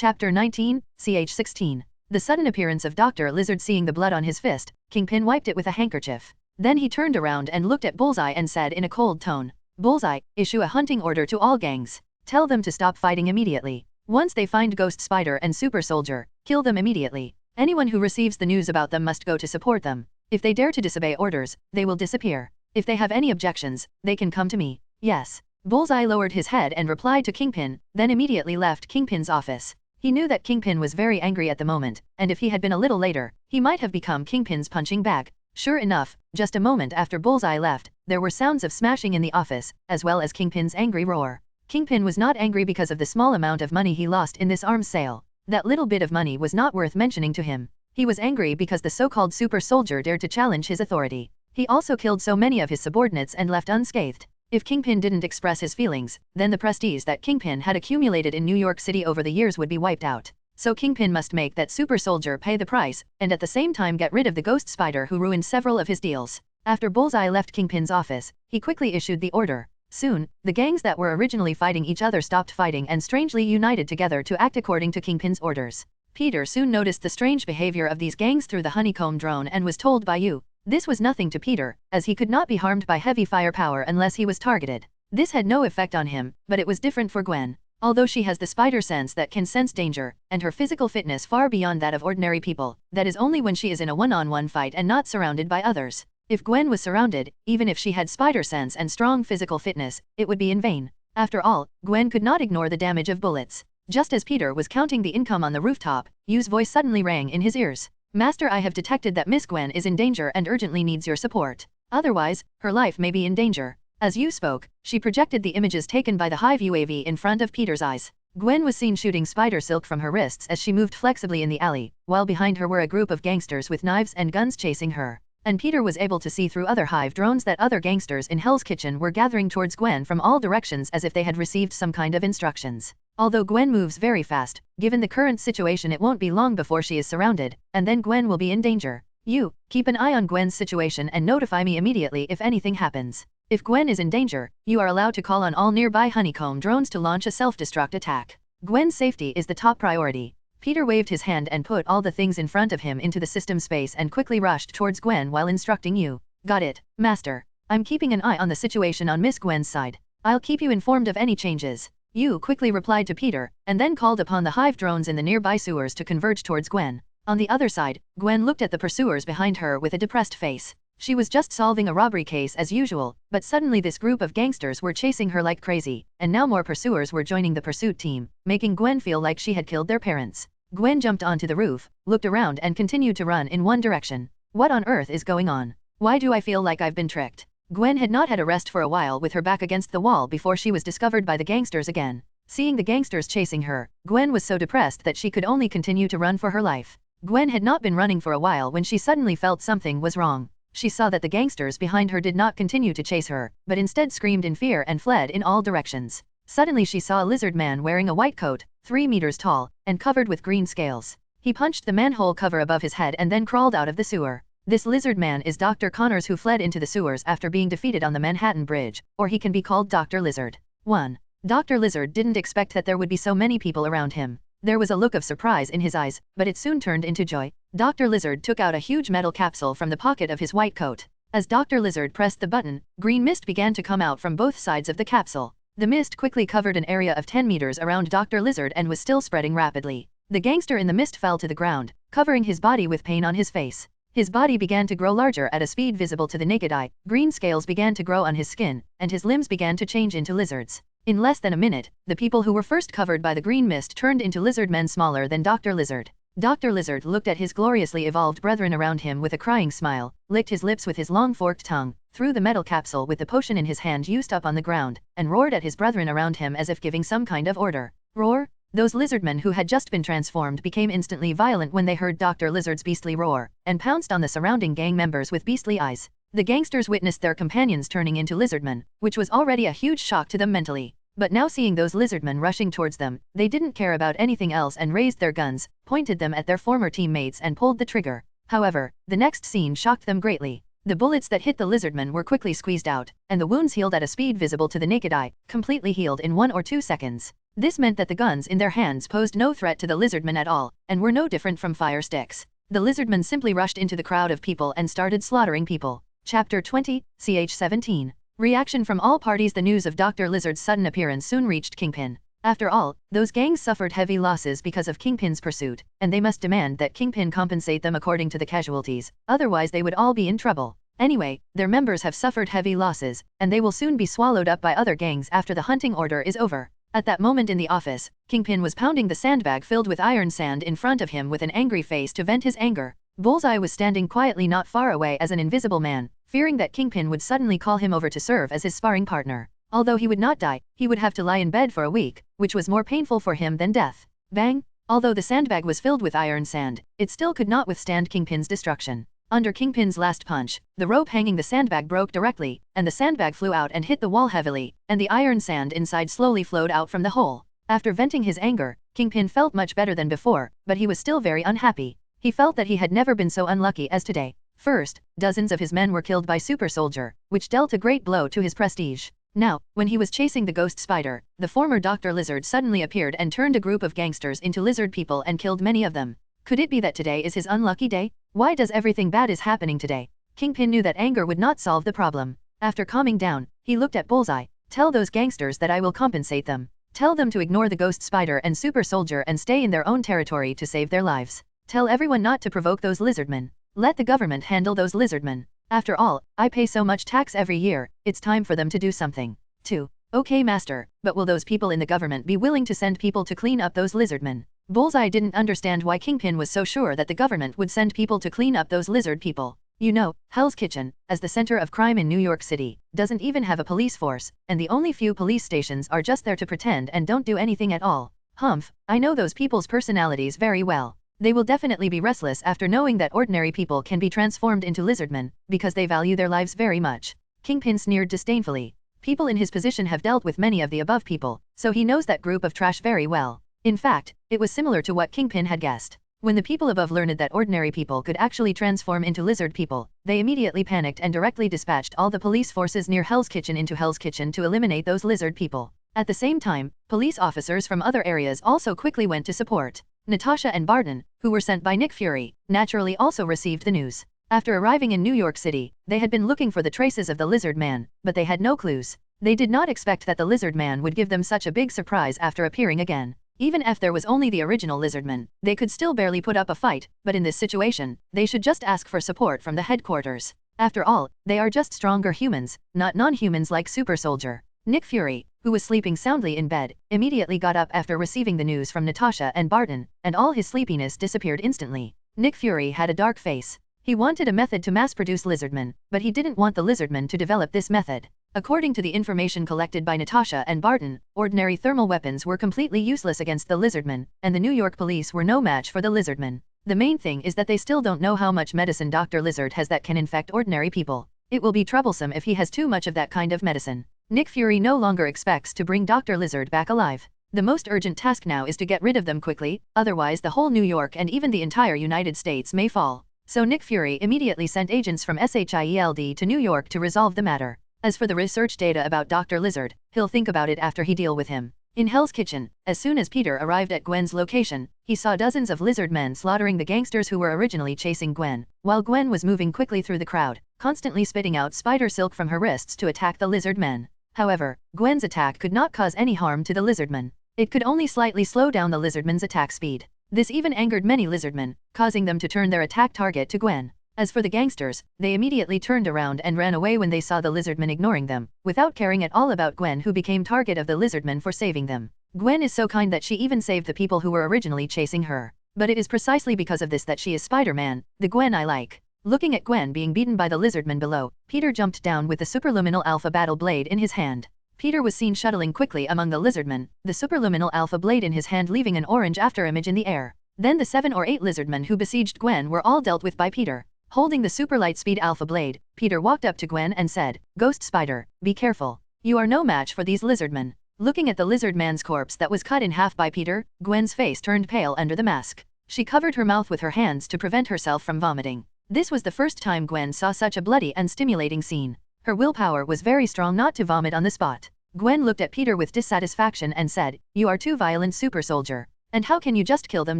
Chapter 19, ch 16. The sudden appearance of Dr. Lizard. Seeing the blood on his fist, Kingpin wiped it with a handkerchief. Then he turned around and looked at Bullseye and said in a cold tone, "Bullseye, issue a hunting order to all gangs. Tell them to stop fighting immediately. Once they find Ghost Spider and Super Soldier, kill them immediately. Anyone who receives the news about them must go to support them. If they dare to disobey orders, they will disappear. If they have any objections, they can come to me." "Yes." Bullseye lowered his head and replied to Kingpin, then immediately left Kingpin's office. He knew that Kingpin was very angry at the moment, and if he had been a little later, he might have become Kingpin's punching bag. Sure enough, just a moment after Bullseye left, there were sounds of smashing in the office, as well as Kingpin's angry roar. Kingpin was not angry because of the small amount of money he lost in this arms sale. That little bit of money was not worth mentioning to him. He was angry because the so-called Super Soldier dared to challenge his authority. He also killed so many of his subordinates and left unscathed. If Kingpin didn't express his feelings, then the prestige that Kingpin had accumulated in New York City over the years would be wiped out. So Kingpin must make that Super Soldier pay the price, and at the same time get rid of the Ghost Spider who ruined several of his deals. After Bullseye left Kingpin's office, he quickly issued the order. Soon, the gangs that were originally fighting each other stopped fighting and strangely united together to act according to Kingpin's orders. Peter soon noticed the strange behavior of these gangs through the honeycomb drone and was told by you. This was nothing to Peter, as he could not be harmed by heavy firepower unless he was targeted. This had no effect on him, but it was different for Gwen. Although she has the spider sense that can sense danger, and her physical fitness far beyond that of ordinary people, that is only when she is in a one-on-one fight and not surrounded by others. If Gwen was surrounded, even if she had spider sense and strong physical fitness, it would be in vain. After all, Gwen could not ignore the damage of bullets. Just as Peter was counting the income on the rooftop, Yu's voice suddenly rang in his ears. "Master, I have detected that Miss Gwen is in danger and urgently needs your support. Otherwise, her life may be in danger." As Yu spoke, she projected the images taken by the Hive UAV in front of Peter's eyes. Gwen was seen shooting spider silk from her wrists as she moved flexibly in the alley, while behind her were a group of gangsters with knives and guns chasing her. And Peter was able to see through other Hive drones that other gangsters in Hell's Kitchen were gathering towards Gwen from all directions as if they had received some kind of instructions. Although Gwen moves very fast, given the current situation it won't be long before she is surrounded, and then Gwen will be in danger. You, keep an eye on Gwen's situation and notify me immediately if anything happens. If Gwen is in danger, you are allowed to call on all nearby honeycomb drones to launch a self-destruct attack. Gwen's safety is the top priority. Peter waved his hand and put all the things in front of him into the system space and quickly rushed towards Gwen while instructing you. "Got it, Master. I'm keeping an eye on the situation on Miss Gwen's side. I'll keep you informed of any changes." Yu quickly replied to Peter, and then called upon the Hive drones in the nearby sewers to converge towards Gwen. On the other side, Gwen looked at the pursuers behind her with a depressed face. She was just solving a robbery case as usual, but suddenly this group of gangsters were chasing her like crazy, and now more pursuers were joining the pursuit team, making Gwen feel like she had killed their parents. Gwen jumped onto the roof, looked around and continued to run in one direction. What on earth is going on? Why do I feel like I've been tricked? Gwen had not had a rest for a while with her back against the wall before she was discovered by the gangsters again. Seeing the gangsters chasing her, Gwen was so depressed that she could only continue to run for her life. Gwen had not been running for a while when she suddenly felt something was wrong. She saw that the gangsters behind her did not continue to chase her, but instead screamed in fear and fled in all directions. Suddenly she saw a lizard man wearing a white coat, 3 meters tall, and covered with green scales. He punched the manhole cover above his head and then crawled out of the sewer. This lizard man is Dr. Connors, who fled into the sewers after being defeated on the Manhattan Bridge, or he can be called Dr. Lizard. 1. Dr. Lizard didn't expect that there would be so many people around him. There was a look of surprise in his eyes, but it soon turned into joy. Dr. Lizard took out a huge metal capsule from the pocket of his white coat. As Dr. Lizard pressed the button, green mist began to come out from both sides of the capsule. The mist quickly covered an area of 10 meters around Dr. Lizard and was still spreading rapidly. The gangster in the mist fell to the ground, covering his body with pain on his face. His body began to grow larger at a speed visible to the naked eye, green scales began to grow on his skin, and his limbs began to change into lizards. In less than a minute, the people who were first covered by the green mist turned into lizard men smaller than Dr. Lizard. Dr. Lizard looked at his gloriously evolved brethren around him with a crying smile, licked his lips with his long forked tongue, threw the metal capsule with the potion in his hand used up on the ground, and roared at his brethren around him as if giving some kind of order. Roar? Those lizardmen who had just been transformed became instantly violent when they heard Dr. Lizard's beastly roar, and pounced on the surrounding gang members with beastly eyes. The gangsters witnessed their companions turning into lizardmen, which was already a huge shock to them mentally. But now seeing those lizardmen rushing towards them, they didn't care about anything else and raised their guns, pointed them at their former teammates and pulled the trigger. However, the next scene shocked them greatly. The bullets that hit the lizardmen were quickly squeezed out, and the wounds healed at a speed visible to the naked eye, completely healed in 1 or 2 seconds. This meant that the guns in their hands posed no threat to the lizardmen at all, and were no different from fire sticks. The lizardmen simply rushed into the crowd of people and started slaughtering people. Chapter 20, ch. 17. Reaction from all parties. The news of Dr. Lizard's sudden appearance soon reached Kingpin. After all, those gangs suffered heavy losses because of Kingpin's pursuit, and they must demand that Kingpin compensate them according to the casualties, otherwise they would all be in trouble. Anyway, their members have suffered heavy losses, and they will soon be swallowed up by other gangs after the hunting order is over. At that moment in the office, Kingpin was pounding the sandbag filled with iron sand in front of him with an angry face to vent his anger. Bullseye was standing quietly not far away as an invisible man, fearing that Kingpin would suddenly call him over to serve as his sparring partner. Although he would not die, he would have to lie in bed for a week, which was more painful for him than death. Bang! Although the sandbag was filled with iron sand, it still could not withstand Kingpin's destruction. Under Kingpin's last punch, the rope hanging the sandbag broke directly, and the sandbag flew out and hit the wall heavily, and the iron sand inside slowly flowed out from the hole. After venting his anger, Kingpin felt much better than before, but he was still very unhappy. He felt that he had never been so unlucky as today. First, dozens of his men were killed by Super Soldier, which dealt a great blow to his prestige. Now, when he was chasing the ghost spider, the former Dr. Lizard suddenly appeared and turned a group of gangsters into lizard people and killed many of them. Could it be that today is his unlucky day? Why does everything bad is happening today? Kingpin knew that anger would not solve the problem. After calming down, he looked at Bullseye. Tell those gangsters that I will compensate them. Tell them to ignore the ghost spider and Super Soldier and stay in their own territory to save their lives. Tell everyone not to provoke those lizardmen. Let the government handle those lizardmen. After all, I pay so much tax every year, it's time for them to do something. 2. Okay master, but will those people in the government be willing to send people to clean up those lizardmen? Bullseye didn't understand why Kingpin was so sure that the government would send people to clean up those lizard people. You know, Hell's Kitchen, as the center of crime in New York City, doesn't even have a police force, and the only few police stations are just there to pretend and don't do anything at all. Humph, I know those people's personalities very well. They will definitely be restless after knowing that ordinary people can be transformed into lizardmen, because they value their lives very much. Kingpin sneered disdainfully. People in his position have dealt with many of the above people, so he knows that group of trash very well. In fact, it was similar to what Kingpin had guessed. When the people above learned that ordinary people could actually transform into lizard people, they immediately panicked and directly dispatched all the police forces near Hell's Kitchen into Hell's Kitchen to eliminate those lizard people. At the same time, police officers from other areas also quickly went to support. Natasha and Barton, who were sent by Nick Fury, naturally also received the news. After arriving in New York City, they had been looking for the traces of the lizard man, but they had no clues. They did not expect that the lizard man would give them such a big surprise after appearing again. Even if there was only the original lizardman, they could still barely put up a fight, but in this situation, they should just ask for support from the headquarters. After all, they are just stronger humans, not non-humans like Super Soldier. Nick Fury, who was sleeping soundly in bed, immediately got up after receiving the news from Natasha and Barton, and all his sleepiness disappeared instantly. Nick Fury had a dark face. He wanted a method to mass-produce lizardmen, but he didn't want the lizardmen to develop this method. According to the information collected by Natasha and Barton, ordinary thermal weapons were completely useless against the lizardmen, and the New York police were no match for the lizardmen. The main thing is that they still don't know how much medicine Dr. Lizard has that can infect ordinary people. It will be troublesome if he has too much of that kind of medicine. Nick Fury no longer expects to bring Dr. Lizard back alive. The most urgent task now is to get rid of them quickly, otherwise the whole New York and even the entire United States may fall. So Nick Fury immediately sent agents from SHIELD to New York to resolve the matter. As for the research data about Dr. Lizard, he'll think about it after he deal with him. In Hell's Kitchen, as soon as Peter arrived at Gwen's location, he saw dozens of lizard men slaughtering the gangsters who were originally chasing Gwen, while Gwen was moving quickly through the crowd, constantly spitting out spider silk from her wrists to attack the lizard men. However, Gwen's attack could not cause any harm to the lizardmen. It could only slightly slow down the lizardmen's attack speed. This even angered many lizardmen, causing them to turn their attack target to Gwen. As for the gangsters, they immediately turned around and ran away when they saw the lizardmen ignoring them, without caring at all about Gwen, who became target of the lizardmen for saving them. Gwen is so kind that she even saved the people who were originally chasing her. But it is precisely because of this that she is Spider-Man, the Gwen I like. Looking at Gwen being beaten by the lizardmen below, Peter jumped down with the superluminal alpha battle blade in his hand. Peter was seen shuttling quickly among the lizardmen, the superluminal alpha blade in his hand leaving an orange afterimage in the air. Then the 7 or 8 lizardmen who besieged Gwen were all dealt with by Peter. Holding the super light speed alpha blade, Peter walked up to Gwen and said, "Ghost Spider, be careful. You are no match for these lizardmen." Looking at the lizard man's corpse that was cut in half by Peter, Gwen's face turned pale under the mask. She covered her mouth with her hands to prevent herself from vomiting. This was the first time Gwen saw such a bloody and stimulating scene. Her willpower was very strong not to vomit on the spot. Gwen looked at Peter with dissatisfaction and said, "You are too violent, super soldier. And how can you just kill them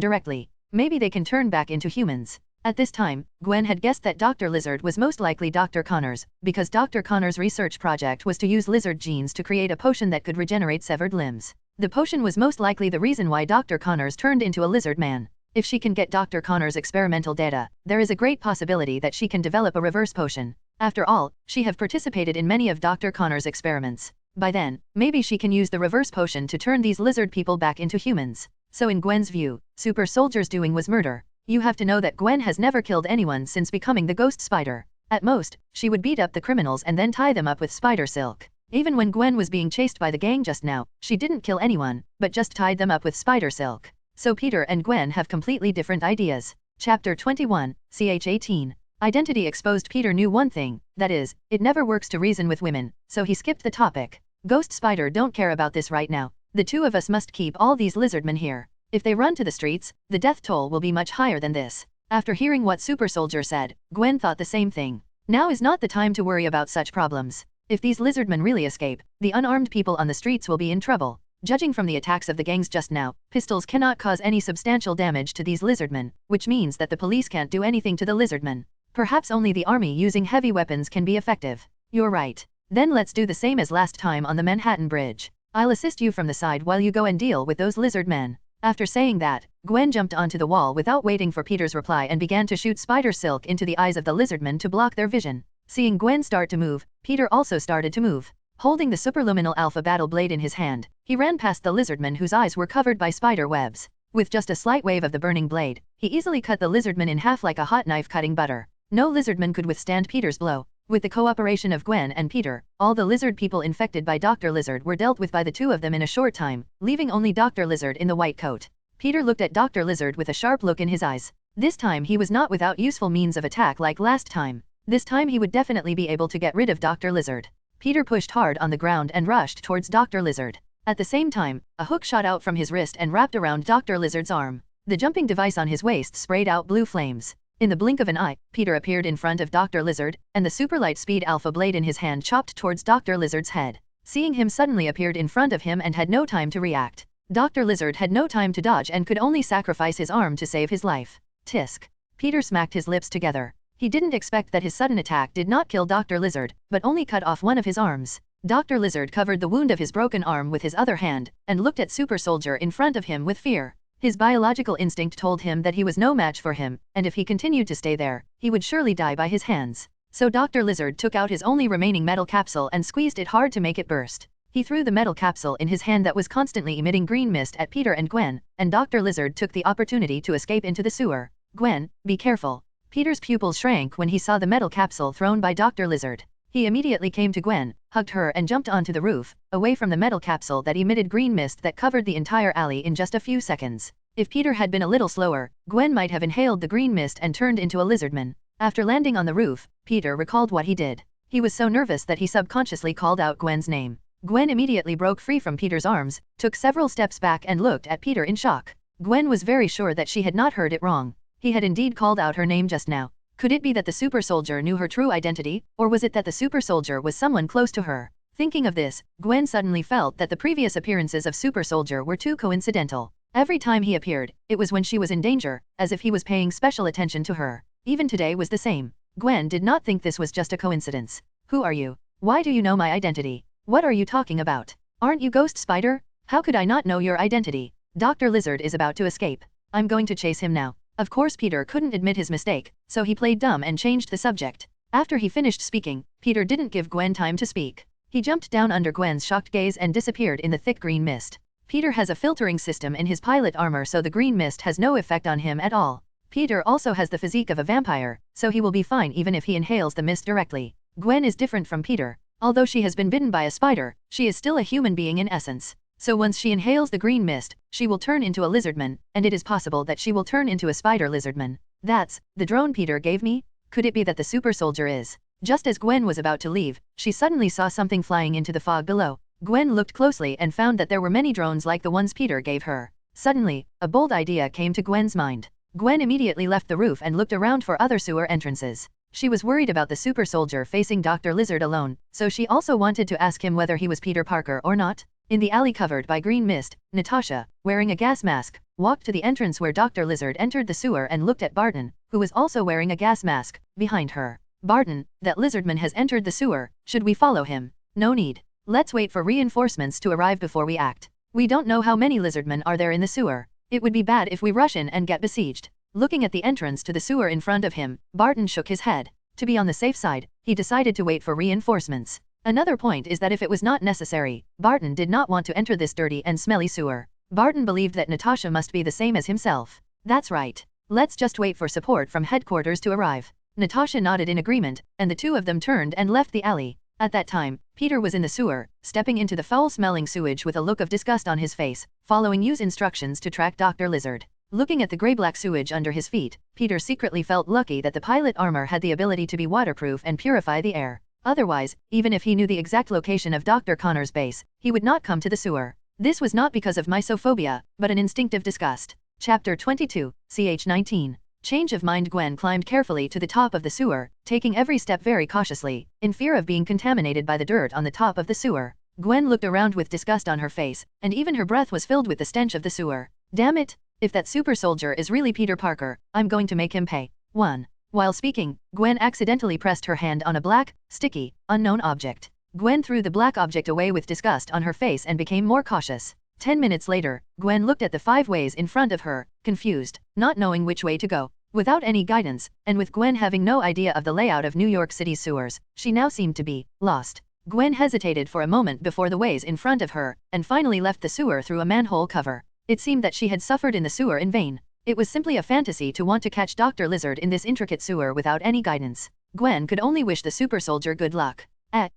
directly? Maybe they can turn back into humans." At this time, Gwen had guessed that Dr. Lizard was most likely Dr. Connors, because Dr. Connors' research project was to use lizard genes to create a potion that could regenerate severed limbs. The potion was most likely the reason why Dr. Connors turned into a lizard man. If she can get Dr. Connors' experimental data, there is a great possibility that she can develop a reverse potion. After all, she have participated in many of Dr. Connors' experiments. By then, maybe she can use the reverse potion to turn these lizard people back into humans. So in Gwen's view, Super Soldier's doing was murder. You have to know that Gwen has never killed anyone since becoming the Ghost Spider. At most, she would beat up the criminals and then tie them up with spider silk. Even when Gwen was being chased by the gang just now, she didn't kill anyone, but just tied them up with spider silk. So Peter and Gwen have completely different ideas. Chapter 21, ch 18. Identity exposed. Peter knew one thing, that is, it never works to reason with women, so he skipped the topic. Ghost Spider don't care about this right now. The two of us must keep all these lizardmen here. If they run to the streets, the death toll will be much higher than this. After hearing what Super Soldier said, Gwen thought the same thing. Now is not the time to worry about such problems. If these lizardmen really escape, the unarmed people on the streets will be in trouble. Judging from the attacks of the gangs just now, pistols cannot cause any substantial damage to these lizardmen, which means that the police can't do anything to the lizardmen. Perhaps only the army using heavy weapons can be effective. You're right. Then let's do the same as last time on the Manhattan Bridge. I'll assist you from the side while you go and deal with those lizard men. After saying that, Gwen jumped onto the wall without waiting for Peter's reply and began to shoot spider silk into the eyes of the lizardmen to block their vision. Seeing Gwen start to move, Peter also started to move. Holding the superluminal alpha battle blade in his hand, he ran past the lizardmen whose eyes were covered by spider webs. With just a slight wave of the burning blade, he easily cut the lizardman in half like a hot knife cutting butter. No lizardman could withstand Peter's blow. With the cooperation of Gwen and Peter, all the lizard people infected by Dr. Lizard were dealt with by the two of them in a short time, leaving only Dr. Lizard in the white coat. Peter looked at Dr. Lizard with a sharp look in his eyes. This time he was not without useful means of attack like last time. This time he would definitely be able to get rid of Dr. Lizard. Peter pushed hard on the ground and rushed towards Dr. Lizard. At the same time, a hook shot out from his wrist and wrapped around Dr. Lizard's arm. The jumping device on his waist sprayed out blue flames. In the blink of an eye, Peter appeared in front of Dr. Lizard, and the superlight speed alpha blade in his hand chopped towards Dr. Lizard's head. Seeing him suddenly appeared in front of him and had no time to react. Dr. Lizard had no time to dodge and could only sacrifice his arm to save his life. Tisk. Peter smacked his lips together. He didn't expect that his sudden attack did not kill Dr. Lizard, but only cut off one of his arms. Dr. Lizard covered the wound of his broken arm with his other hand, and looked at Super Soldier in front of him with fear. His biological instinct told him that he was no match for him, and if he continued to stay there, he would surely die by his hands. So Dr. Lizard took out his only remaining metal capsule and squeezed it hard to make it burst. He threw the metal capsule in his hand that was constantly emitting green mist at Peter and Gwen, and Dr. Lizard took the opportunity to escape into the sewer. "Gwen, be careful." Peter's pupils shrank when he saw the metal capsule thrown by Dr. Lizard. He immediately came to Gwen, hugged her and jumped onto the roof, away from the metal capsule that emitted green mist that covered the entire alley in just a few seconds. If Peter had been a little slower, Gwen might have inhaled the green mist and turned into a lizardman. After landing on the roof, Peter recalled what he did. He was so nervous that he subconsciously called out Gwen's name. Gwen immediately broke free from Peter's arms, took several steps back and looked at Peter in shock. Gwen was very sure that she had not heard it wrong. He had indeed called out her name just now. Could it be that the super soldier knew her true identity, or was it that the super soldier was someone close to her? Thinking of this, Gwen suddenly felt that the previous appearances of Super Soldier were too coincidental. Every time he appeared, it was when she was in danger, as if he was paying special attention to her. Even today was the same. Gwen did not think this was just a coincidence. "Who are you? Why do you know my identity? What are you talking about? Aren't you Ghost Spider? How could I not know your identity? Dr. Lizard is about to escape. I'm going to chase him now." Of course Peter couldn't admit his mistake, so he played dumb and changed the subject. After he finished speaking, Peter didn't give Gwen time to speak. He jumped down under Gwen's shocked gaze and disappeared in the thick green mist. Peter has a filtering system in his pilot armor, so the green mist has no effect on him at all. Peter also has the physique of a vampire, so he will be fine even if he inhales the mist directly. Gwen is different from Peter. Although she has been bitten by a spider, she is still a human being in essence. So once she inhales the green mist, she will turn into a lizardman, and it is possible that she will turn into a spider lizardman. That's the drone Peter gave me? Could it be that the super soldier is? Just as Gwen was about to leave, she suddenly saw something flying into the fog below. Gwen looked closely and found that there were many drones like the ones Peter gave her. Suddenly, a bold idea came to Gwen's mind. Gwen immediately left the roof and looked around for other sewer entrances. She was worried about the super soldier facing Dr. Lizard alone, so she also wanted to ask him whether he was Peter Parker or not. In the alley covered by green mist, Natasha, wearing a gas mask, walked to the entrance where Dr. Lizard entered the sewer and looked at Barton, who was also wearing a gas mask, behind her. Barton, that lizardman has entered the sewer, should we follow him? No need. Let's wait for reinforcements to arrive before we act. We don't know how many lizardmen are there in the sewer. It would be bad if we rush in and get besieged. Looking at the entrance to the sewer in front of him, Barton shook his head. To be on the safe side, he decided to wait for reinforcements. Another point is that if it was not necessary, Barton did not want to enter this dirty and smelly sewer. Barton believed that Natasha must be the same as himself. That's right. Let's just wait for support from headquarters to arrive. Natasha nodded in agreement, and the two of them turned and left the alley. At that time, Peter was in the sewer, stepping into the foul-smelling sewage with a look of disgust on his face, following U's instructions to track Dr. Lizard. Looking at the gray-black sewage under his feet, Peter secretly felt lucky that the pilot armor had the ability to be waterproof and purify the air. Otherwise, even if he knew the exact location of Dr. Connor's base, he would not come to the sewer. This was not because of mysophobia, but an instinctive disgust. Chapter 22, ch. 19. Change of mind. Gwen climbed carefully to the top of the sewer, taking every step very cautiously, in fear of being contaminated by the dirt on the top of the sewer. Gwen looked around with disgust on her face, and even her breath was filled with the stench of the sewer. Damn it! If that super soldier is really Peter Parker, I'm going to make him pay. 1. While speaking, Gwen accidentally pressed her hand on a black, sticky, unknown object. Gwen threw the black object away with disgust on her face and became more cautious. 10 minutes later, Gwen looked at the 5 ways in front of her, confused, not knowing which way to go. Without any guidance, and with Gwen having no idea of the layout of New York City's sewers, she now seemed to be lost. Gwen hesitated for a moment before the ways in front of her, and finally left the sewer through a manhole cover. It seemed that she had suffered in the sewer in vain. It was simply a fantasy to want to catch Dr. Lizard in this intricate sewer without any guidance. Gwen could only wish the super soldier good luck.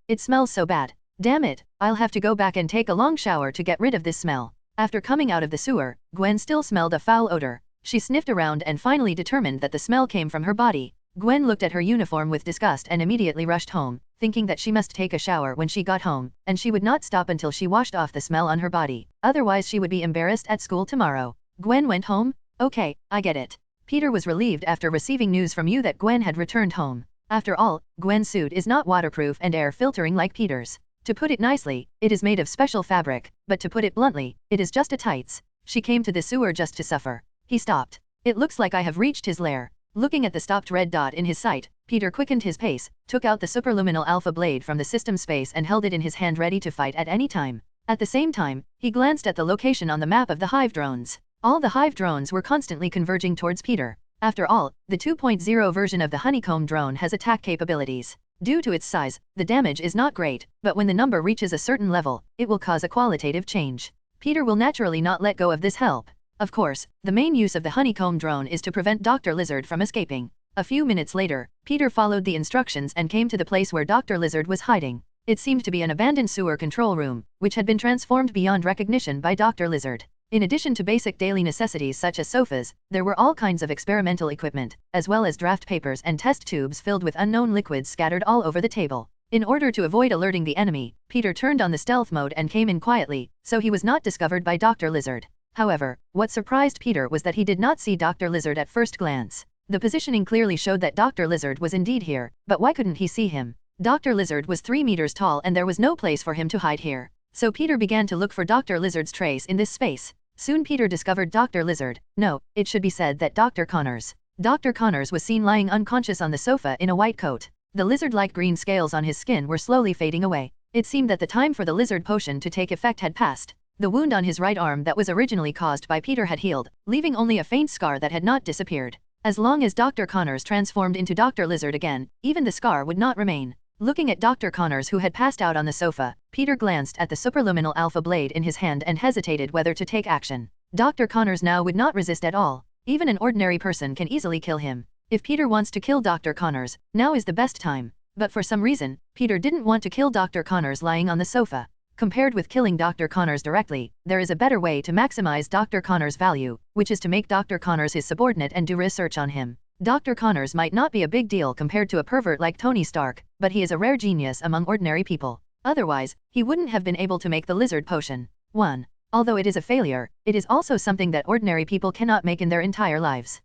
It smells so bad. Damn it, I'll have to go back and take a long shower to get rid of this smell. After coming out of the sewer, Gwen still smelled a foul odor. She sniffed around and finally determined that the smell came from her body. Gwen looked at her uniform with disgust and immediately rushed home, thinking that she must take a shower when she got home, and she would not stop until she washed off the smell on her body, otherwise she would be embarrassed at school tomorrow. Gwen went home? Okay, I get it. Peter was relieved after receiving news from you that Gwen had returned home. After all, Gwen's suit is not waterproof and air filtering like Peter's. To put it nicely, it is made of special fabric, but to put it bluntly, it is just a tights. She came to the sewer just to suffer. He stopped. It looks like I have reached his lair. Looking at the stopped red dot in his sight, Peter quickened his pace, took out the superluminal alpha blade from the system space and held it in his hand ready to fight at any time. At the same time, he glanced at the location on the map of the hive drones. All the hive drones were constantly converging towards Peter. After all, the 2.0 version of the honeycomb drone has attack capabilities. Due to its size, the damage is not great, but when the number reaches a certain level, it will cause a qualitative change. Peter will naturally not let go of this help. Of course, the main use of the honeycomb drone is to prevent Dr. Lizard from escaping. A few minutes later, Peter followed the instructions and came to the place where Dr. Lizard was hiding. It seemed to be an abandoned sewer control room, which had been transformed beyond recognition by Dr. Lizard. In addition to basic daily necessities such as sofas, there were all kinds of experimental equipment, as well as draft papers and test tubes filled with unknown liquids scattered all over the table. In order to avoid alerting the enemy, Peter turned on the stealth mode and came in quietly, so he was not discovered by Dr. Lizard. However, what surprised Peter was that he did not see Dr. Lizard at first glance. The positioning clearly showed that Dr. Lizard was indeed here, but why couldn't he see him? Dr. Lizard was 3 meters tall and there was no place for him to hide here. So Peter began to look for Dr. Lizard's trace in this space. Soon Peter discovered Dr. Lizard. No, it should be said that Dr. Connors. Dr. Connors was seen lying unconscious on the sofa in a white coat. The lizard-like green scales on his skin were slowly fading away. It seemed that the time for the lizard potion to take effect had passed. The wound on his right arm that was originally caused by Peter had healed, leaving only a faint scar that had not disappeared. As long as Dr. Connors transformed into Dr. Lizard again, even the scar would not remain. Looking at Dr. Connors who had passed out on the sofa, Peter glanced at the superluminal alpha blade in his hand and hesitated whether to take action. Dr. Connors now would not resist at all. Even an ordinary person can easily kill him. If Peter wants to kill Dr. Connors, now is the best time. But for some reason, Peter didn't want to kill Dr. Connors lying on the sofa. Compared with killing Dr. Connors directly, there is a better way to maximize Dr. Connors' value, which is to make Dr. Connors his subordinate and do research on him. Dr. Connors might not be a big deal compared to a pervert like Tony Stark, but he is a rare genius among ordinary people. Otherwise, he wouldn't have been able to make the lizard potion. 1. Although it is a failure, it is also something that ordinary people cannot make in their entire lives.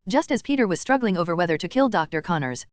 Just as Peter was struggling over whether to kill Dr. Connors,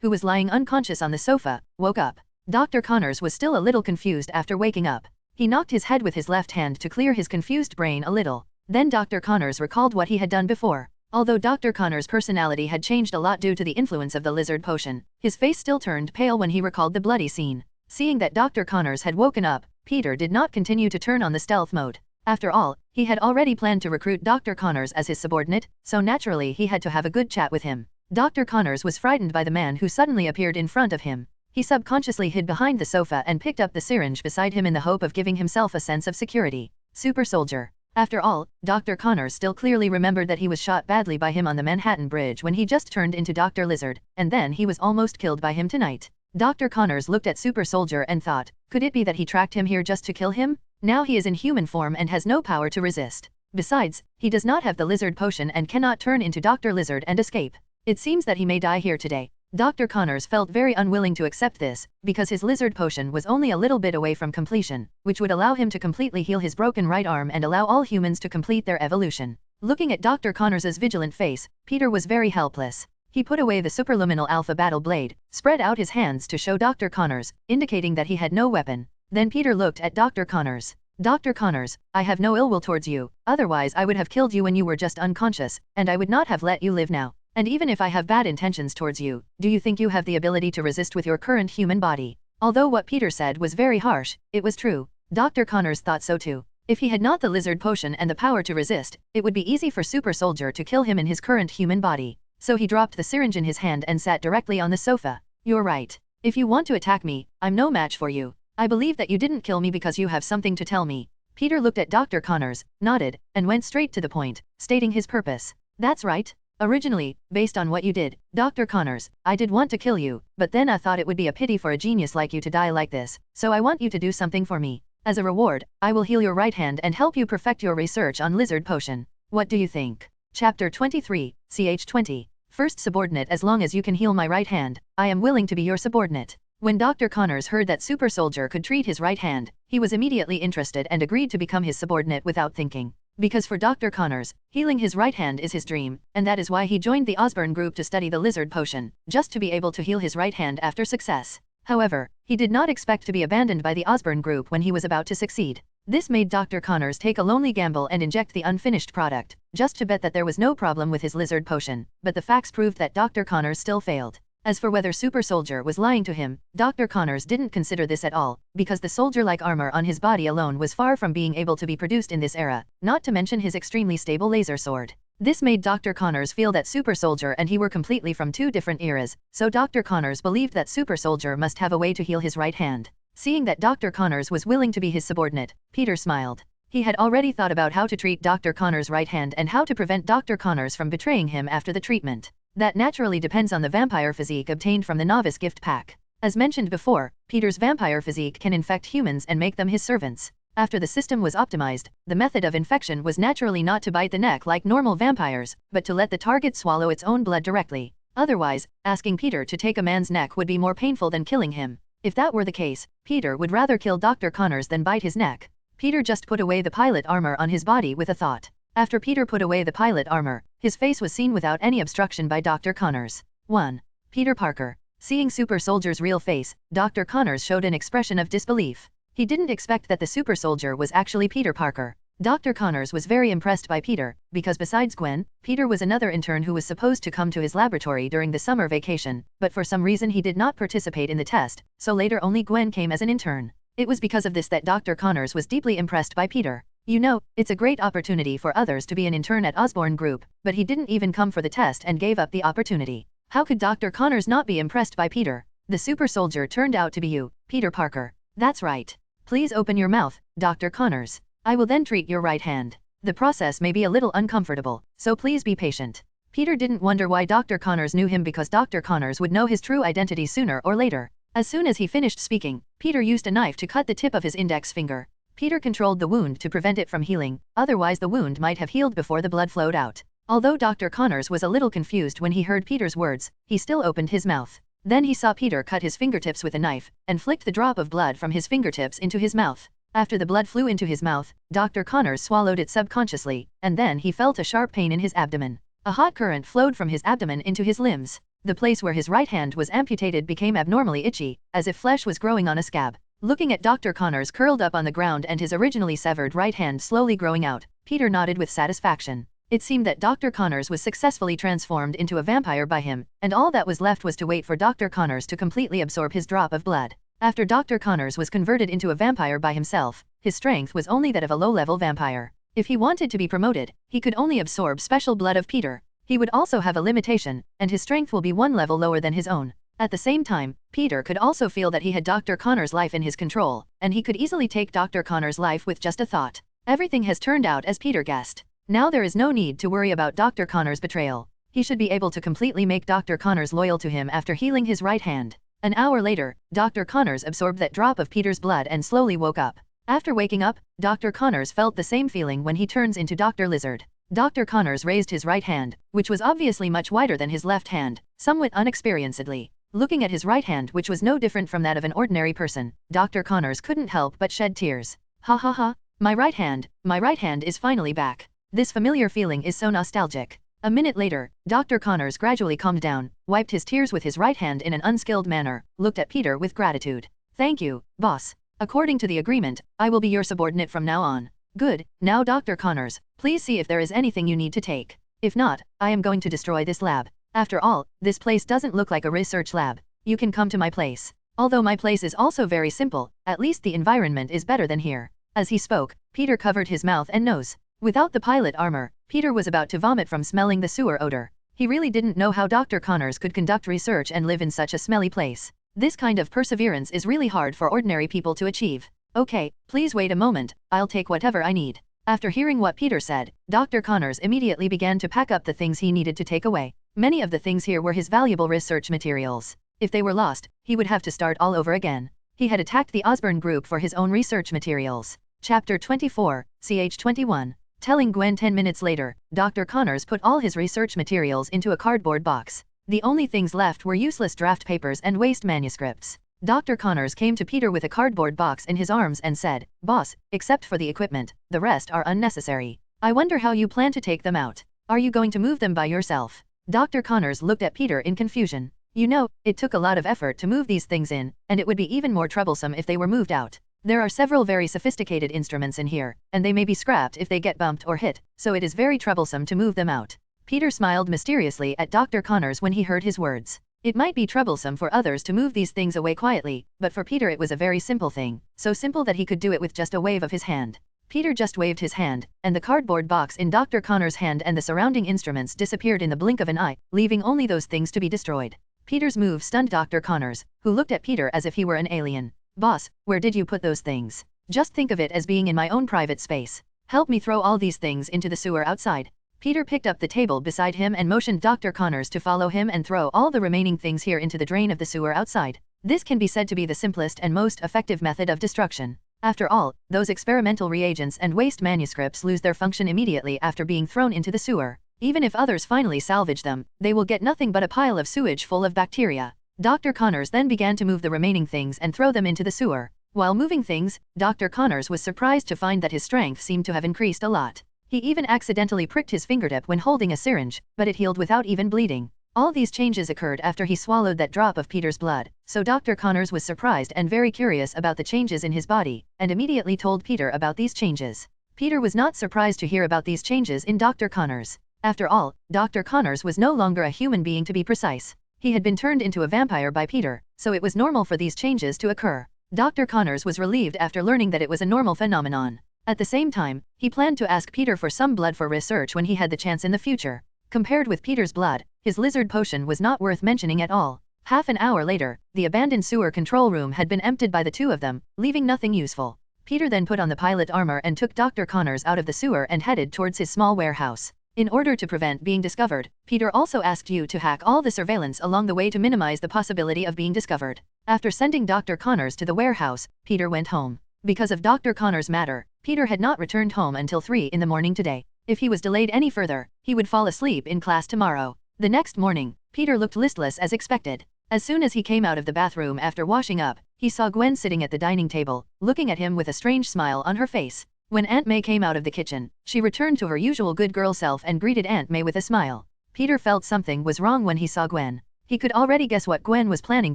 who was lying unconscious on the sofa, woke up. Dr. Connors was still a little confused after waking up. He knocked his head with his left hand to clear his confused brain a little. Then Dr. Connors recalled what he had done before. Although Dr. Connors' personality had changed a lot due to the influence of the lizard potion, his face still turned pale when he recalled the bloody scene. Seeing that Dr. Connors had woken up, Peter did not continue to turn on the stealth mode. After all, he had already planned to recruit Dr. Connors as his subordinate, so naturally he had to have a good chat with him. Dr. Connors was frightened by the man who suddenly appeared in front of him. He subconsciously hid behind the sofa and picked up the syringe beside him in the hope of giving himself a sense of security. Super soldier. After all, Dr. Connors still clearly remembered that he was shot badly by him on the Manhattan Bridge when he just turned into Dr. Lizard, and then he was almost killed by him tonight. Dr. Connors looked at Super Soldier and thought, could it be that he tracked him here just to kill him? Now he is in human form and has no power to resist. Besides, he does not have the lizard potion and cannot turn into Dr. Lizard and escape. It seems that he may die here today. Dr. Connors felt very unwilling to accept this, because his lizard potion was only a little bit away from completion, which would allow him to completely heal his broken right arm and allow all humans to complete their evolution. Looking at Dr. Connors's vigilant face, Peter was very helpless. He put away the superluminal alpha battle blade, spread out his hands to show Dr. Connors, indicating that he had no weapon. Then Peter looked at Dr. Connors. Dr. Connors, I have no ill will towards you, otherwise I would have killed you when you were just unconscious, and I would not have let you live now. And even if I have bad intentions towards you, do you think you have the ability to resist with your current human body? Although what Peter said was very harsh, it was true. Dr. Connors thought so too. If he had not the lizard potion and the power to resist, it would be easy for Super Soldier to kill him in his current human body. So he dropped the syringe in his hand and sat directly on the sofa. You're right. If you want to attack me, I'm no match for you. I believe that you didn't kill me because you have something to tell me. Peter looked at Dr. Connors, nodded, and went straight to the point, stating his purpose. That's right. Originally, based on what you did, Dr. Connors, I did want to kill you, but then I thought it would be a pity for a genius like you to die like this, so I want you to do something for me. As a reward, I will heal your right hand and help you perfect your research on lizard potion. What do you think? Chapter 23, ch 20. First subordinate. As long as you can heal my right hand, I am willing to be your subordinate. When Dr. Connors heard that Super Soldier could treat his right hand, he was immediately interested and agreed to become his subordinate without thinking. Because for Dr. Connors, healing his right hand is his dream, and that is why he joined the Osborn group to study the lizard potion, just to be able to heal his right hand after success. However, he did not expect to be abandoned by the Osborn group when he was about to succeed. This made Dr. Connors take a lonely gamble and inject the unfinished product, just to bet that there was no problem with his lizard potion, but the facts proved that Dr. Connors still failed. As for whether Super Soldier was lying to him, Dr. Connors didn't consider this at all, because the soldier-like armor on his body alone was far from being able to be produced in this era, not to mention his extremely stable laser sword. This made Dr. Connors feel that Super Soldier and he were completely from two different eras, so Dr. Connors believed that Super Soldier must have a way to heal his right hand. Seeing that Dr. Connors was willing to be his subordinate, Peter smiled. He had already thought about how to treat Dr. Connors' right hand and how to prevent Dr. Connors from betraying him after the treatment. That naturally depends on the vampire physique obtained from the novice gift pack. As mentioned before, Peter's vampire physique can infect humans and make them his servants. After the system was optimized, the method of infection was naturally not to bite the neck like normal vampires, but to let the target swallow its own blood directly. Otherwise, asking Peter to take a man's neck would be more painful than killing him. If that were the case, Peter would rather kill Dr. Connors than bite his neck. Peter just put away the pilot armor on his body with a thought. After Peter put away the pilot armor, his face was seen without any obstruction by Dr. Connors. 1. Peter Parker. Seeing Super Soldier's real face, Dr. Connors showed an expression of disbelief. He didn't expect that the Super Soldier was actually Peter Parker. Dr. Connors was very impressed by Peter, because besides Gwen, Peter was another intern who was supposed to come to his laboratory during the summer vacation, but for some reason he did not participate in the test, so later only Gwen came as an intern. It was because of this that Dr. Connors was deeply impressed by Peter. You know, it's a great opportunity for others to be an intern at Osborn Group, but he didn't even come for the test and gave up the opportunity. How could Dr. Connors not be impressed by Peter? The Super Soldier turned out to be you, Peter Parker. That's right. Please open your mouth, Dr. Connors. I will then treat your right hand. The process may be a little uncomfortable, so please be patient. Peter didn't wonder why Dr. Connors knew him because Dr. Connors would know his true identity sooner or later. As soon as he finished speaking, Peter used a knife to cut the tip of his index finger. Peter controlled the wound to prevent it from healing, otherwise the wound might have healed before the blood flowed out. Although Dr. Connors was a little confused when he heard Peter's words, he still opened his mouth. Then he saw Peter cut his fingertips with a knife, and flicked the drop of blood from his fingertips into his mouth. After the blood flew into his mouth, Dr. Connors swallowed it subconsciously, and then he felt a sharp pain in his abdomen. A hot current flowed from his abdomen into his limbs. The place where his right hand was amputated became abnormally itchy, as if flesh was growing on a scab. Looking at Dr. Connors curled up on the ground and his originally severed right hand slowly growing out, Peter nodded with satisfaction. It seemed that Dr. Connors was successfully transformed into a vampire by him, and all that was left was to wait for Dr. Connors to completely absorb his drop of blood. After Dr. Connors was converted into a vampire by himself, his strength was only that of a low-level vampire. If he wanted to be promoted, he could only absorb special blood of Peter. He would also have a limitation, and his strength will be one level lower than his own. At the same time, Peter could also feel that he had Dr. Connors' life in his control, and he could easily take Dr. Connors' life with just a thought. Everything has turned out as Peter guessed. Now there is no need to worry about Dr. Connors' betrayal. He should be able to completely make Dr. Connors loyal to him after healing his right hand. An hour later, Dr. Connors absorbed that drop of Peter's blood and slowly woke up. After waking up, Dr. Connors felt the same feeling when he turns into Dr. Lizard. Dr. Connors raised his right hand, which was obviously much wider than his left hand, somewhat unexperiencedly. Looking at his right hand, which was no different from that of an ordinary person, Dr. Connors couldn't help but shed tears. Ha ha ha, my right hand is finally back. This familiar feeling is so nostalgic. A minute later, Dr. Connors gradually calmed down, wiped his tears with his right hand in an unskilled manner, looked at Peter with gratitude. Thank you, boss. According to the agreement, I will be your subordinate from now on. Good, now Dr. Connors, please see if there is anything you need to take. If not, I am going to destroy this lab. After all, this place doesn't look like a research lab. You can come to my place. Although my place is also very simple, at least the environment is better than here. As he spoke, Peter covered his mouth and nose. Without the pilot armor, Peter was about to vomit from smelling the sewer odor. He really didn't know how Dr. Connors could conduct research and live in such a smelly place. This kind of perseverance is really hard for ordinary people to achieve. Okay, please wait a moment, I'll take whatever I need. After hearing what Peter said, Dr. Connors immediately began to pack up the things he needed to take away. Many of the things here were his valuable research materials. If they were lost, he would have to start all over again. He had attacked the Osborn group for his own research materials. Chapter 24, CH 21. Telling Gwen 10 minutes later, Dr. Connors put all his research materials into a cardboard box. The only things left were useless draft papers and waste manuscripts. Dr. Connors came to Peter with a cardboard box in his arms and said, "Boss, except for the equipment, the rest are unnecessary. I wonder how you plan to take them out. Are you going to move them by yourself?" Dr. Connors looked at Peter in confusion. You know, it took a lot of effort to move these things in, and it would be even more troublesome if they were moved out. There are several very sophisticated instruments in here, and they may be scrapped if they get bumped or hit, so it is very troublesome to move them out. Peter smiled mysteriously at Dr. Connors when he heard his words. It might be troublesome for others to move these things away quietly, but for Peter it was a very simple thing, so simple that he could do it with just a wave of his hand. Peter just waved his hand, and the cardboard box in Dr. Connors' hand and the surrounding instruments disappeared in the blink of an eye, leaving only those things to be destroyed. Peter's move stunned Dr. Connors, who looked at Peter as if he were an alien. "Boss, where did you put those things? Just think of it as being in my own private space. Help me throw all these things into the sewer outside." Peter picked up the table beside him and motioned Dr. Connors to follow him and throw all the remaining things here into the drain of the sewer outside. This can be said to be the simplest and most effective method of destruction. After all, those experimental reagents and waste manuscripts lose their function immediately after being thrown into the sewer. Even if others finally salvage them, they will get nothing but a pile of sewage full of bacteria. Dr. Connors then began to move the remaining things and throw them into the sewer. While moving things, Dr. Connors was surprised to find that his strength seemed to have increased a lot. He even accidentally pricked his fingertip when holding a syringe, but it healed without even bleeding. All these changes occurred after he swallowed that drop of Peter's blood, so Dr. Connors was surprised and very curious about the changes in his body, and immediately told Peter about these changes. Peter was not surprised to hear about these changes in Dr. Connors. After all, Dr. Connors was no longer a human being to be precise. He had been turned into a vampire by Peter, so it was normal for these changes to occur. Dr. Connors was relieved after learning that it was a normal phenomenon. At the same time, he planned to ask Peter for some blood for research when he had the chance in the future. Compared with Peter's blood, his lizard potion was not worth mentioning at all. Half an hour later, the abandoned sewer control room had been emptied by the two of them, leaving nothing useful. Peter then put on the pilot armor and took Dr. Connors out of the sewer and headed towards his small warehouse. In order to prevent being discovered, Peter also asked you to hack all the surveillance along the way to minimize the possibility of being discovered. After sending Dr. Connors to the warehouse, Peter went home. Because of Dr. Connors' matter, Peter had not returned home until 3 in the morning today. If he was delayed any further, he would fall asleep in class tomorrow. The next morning, Peter looked listless as expected. As soon as he came out of the bathroom after washing up, he saw Gwen sitting at the dining table, looking at him with a strange smile on her face. When Aunt May came out of the kitchen, she returned to her usual good girl self and greeted Aunt May with a smile. Peter felt something was wrong when he saw Gwen. He could already guess what Gwen was planning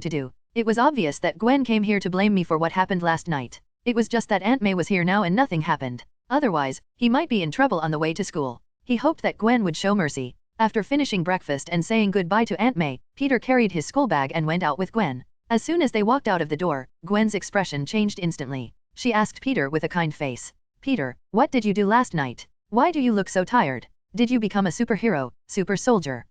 to do. It was obvious that Gwen came here to blame me for what happened last night. It was just that Aunt May was here now and nothing happened. Otherwise, he might be in trouble on the way to school. He hoped that Gwen would show mercy. After finishing breakfast and saying goodbye to Aunt May, Peter carried his school bag and went out with Gwen. As soon as they walked out of the door, Gwen's expression changed instantly. She asked Peter with a kind face. Peter, what did you do last night? Why do you look so tired? Did you become a superhero, super soldier?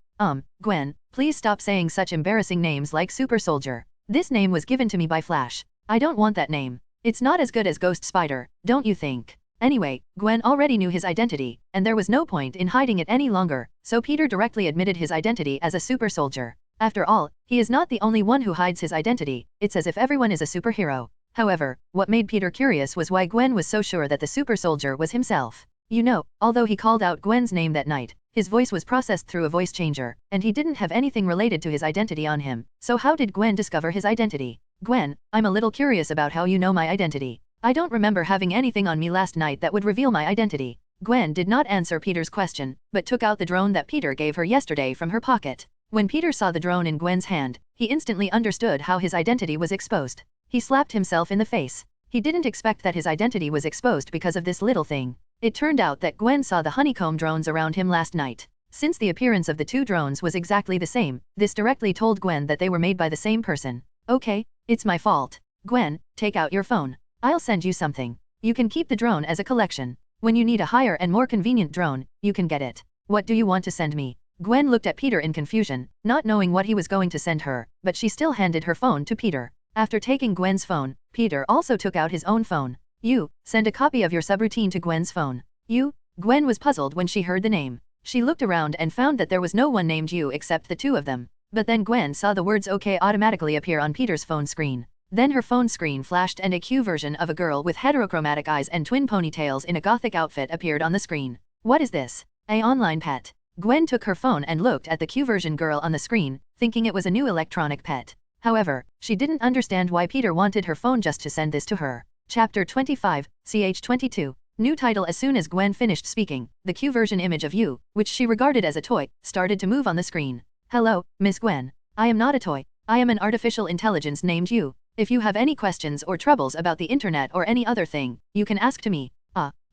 Gwen, please stop saying such embarrassing names like super soldier. This name was given to me by Flash. I don't want that name. It's not as good as Ghost Spider, don't you think? Anyway, Gwen already knew his identity, and there was no point in hiding it any longer, so Peter directly admitted his identity as a super soldier. After all, he is not the only one who hides his identity, it's as if everyone is a superhero. However, what made Peter curious was why Gwen was so sure that the super soldier was himself. You know, although he called out Gwen's name that night, his voice was processed through a voice changer, and he didn't have anything related to his identity on him. So how did Gwen discover his identity? Gwen, I'm a little curious about how you know my identity. I don't remember having anything on me last night that would reveal my identity. Gwen did not answer Peter's question, but took out the drone that Peter gave her yesterday from her pocket. When Peter saw the drone in Gwen's hand, he instantly understood how his identity was exposed. He slapped himself in the face. He didn't expect that his identity was exposed because of this little thing. It turned out that Gwen saw the honeycomb drones around him last night. Since the appearance of the two drones was exactly the same, this directly told Gwen that they were made by the same person. Okay, it's my fault. Gwen, take out your phone. I'll send you something. You can keep the drone as a collection. When you need a higher and more convenient drone, you can get it. What do you want to send me? Gwen looked at Peter in confusion, not knowing what he was going to send her, but she still handed her phone to Peter. After taking Gwen's phone, Peter also took out his own phone. You, send a copy of your subroutine to Gwen's phone. You? Gwen was puzzled when she heard the name. She looked around and found that there was no one named you except the two of them. But then Gwen saw the words OK automatically appear on Peter's phone screen. Then her phone screen flashed and a Q version of a girl with heterochromatic eyes and twin ponytails in a gothic outfit appeared on the screen. What is this? A online pet. Gwen took her phone and looked at the Q version girl on the screen, thinking it was a new electronic pet. However, she didn't understand why Peter wanted her phone just to send this to her. Chapter 25, ch22. New title. As soon as Gwen finished speaking, the Q version image of you, which she regarded as a toy, started to move on the screen. Hello, Miss Gwen. I am not a toy. I am an artificial intelligence named you. If you have any questions or troubles about the internet or any other thing, you can ask to me.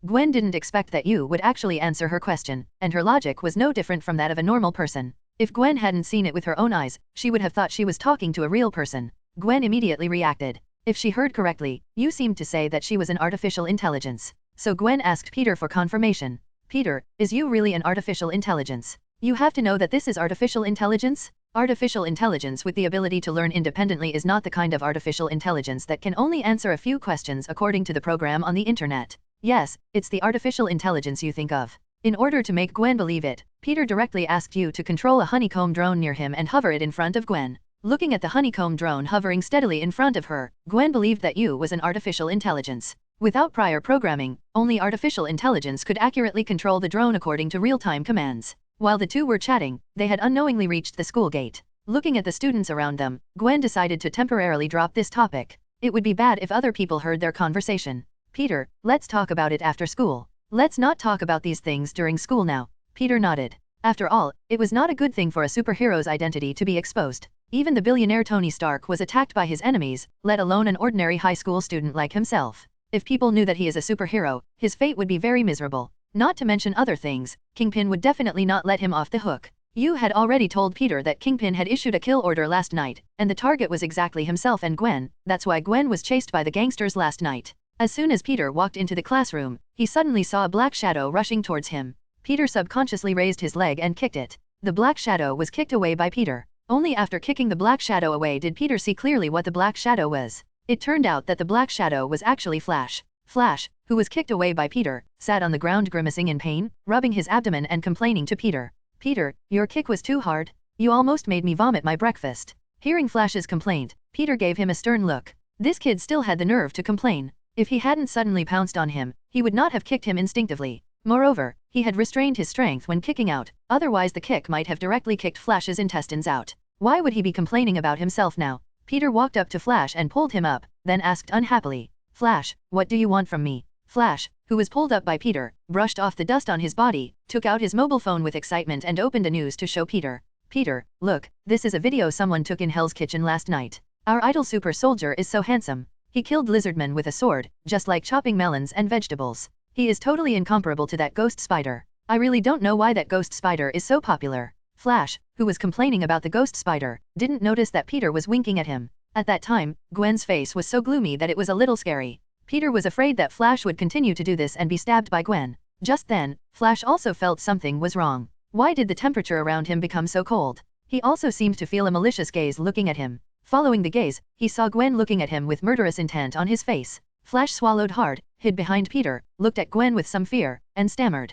Gwen didn't expect that you would actually answer her question, and her logic was no different from that of a normal person. If Gwen hadn't seen it with her own eyes, she would have thought she was talking to a real person. Gwen immediately reacted. If she heard correctly, you seemed to say that she was an artificial intelligence. So Gwen asked Peter for confirmation. Peter, is you really an artificial intelligence? You have to know that this is artificial intelligence? Artificial intelligence with the ability to learn independently is not the kind of artificial intelligence that can only answer a few questions according to the program on the internet. Yes, it's the artificial intelligence you think of. In order to make Gwen believe it, Peter directly asked you to control a honeycomb drone near him and hover it in front of Gwen. Looking at the honeycomb drone hovering steadily in front of her, Gwen believed that you was an artificial intelligence. Without prior programming, only artificial intelligence could accurately control the drone according to real-time commands. While the two were chatting, they had unknowingly reached the school gate. Looking at the students around them, Gwen decided to temporarily drop this topic. It would be bad if other people heard their conversation. Peter, let's talk about it after school. Let's not talk about these things during school now. Peter nodded. After all, it was not a good thing for a superhero's identity to be exposed. Even the billionaire Tony Stark was attacked by his enemies, let alone an ordinary high school student like himself. If people knew that he is a superhero, his fate would be very miserable. Not to mention other things, Kingpin would definitely not let him off the hook. You had already told Peter that Kingpin had issued a kill order last night, and the target was exactly himself and Gwen. That's why Gwen was chased by the gangsters last night. As soon as Peter walked into the classroom, he suddenly saw a black shadow rushing towards him. Peter subconsciously raised his leg and kicked it. The black shadow was kicked away by Peter. Only after kicking the black shadow away did Peter see clearly what the black shadow was. It turned out that the black shadow was actually Flash. Flash, who was kicked away by Peter, sat on the ground grimacing in pain, rubbing his abdomen and complaining to Peter. Peter, your kick was too hard. You almost made me vomit my breakfast. Hearing Flash's complaint, Peter gave him a stern look. This kid still had the nerve to complain. If he hadn't suddenly pounced on him, he would not have kicked him instinctively. Moreover, he had restrained his strength when kicking out, otherwise the kick might have directly kicked Flash's intestines out. Why would he be complaining about himself now? Peter walked up to Flash and pulled him up, then asked unhappily, Flash, what do you want from me? Flash, who was pulled up by Peter, brushed off the dust on his body, took out his mobile phone with excitement and opened a news to show Peter. Peter, look, this is a video someone took in Hell's Kitchen last night. Our idol super soldier is so handsome. He killed lizardmen with a sword, just like chopping melons and vegetables. He is totally incomparable to that ghost spider. I really don't know why that ghost spider is so popular. Flash, who was complaining about the ghost spider, didn't notice that Peter was winking at him. At that time, Gwen's face was so gloomy that it was a little scary. Peter was afraid that Flash would continue to do this and be stabbed by Gwen. Just then, Flash also felt something was wrong. Why did the temperature around him become so cold? He also seemed to feel a malicious gaze looking at him. Following the gaze, he saw Gwen looking at him with murderous intent on his face. Flash swallowed hard, hid behind Peter, looked at Gwen with some fear, and stammered.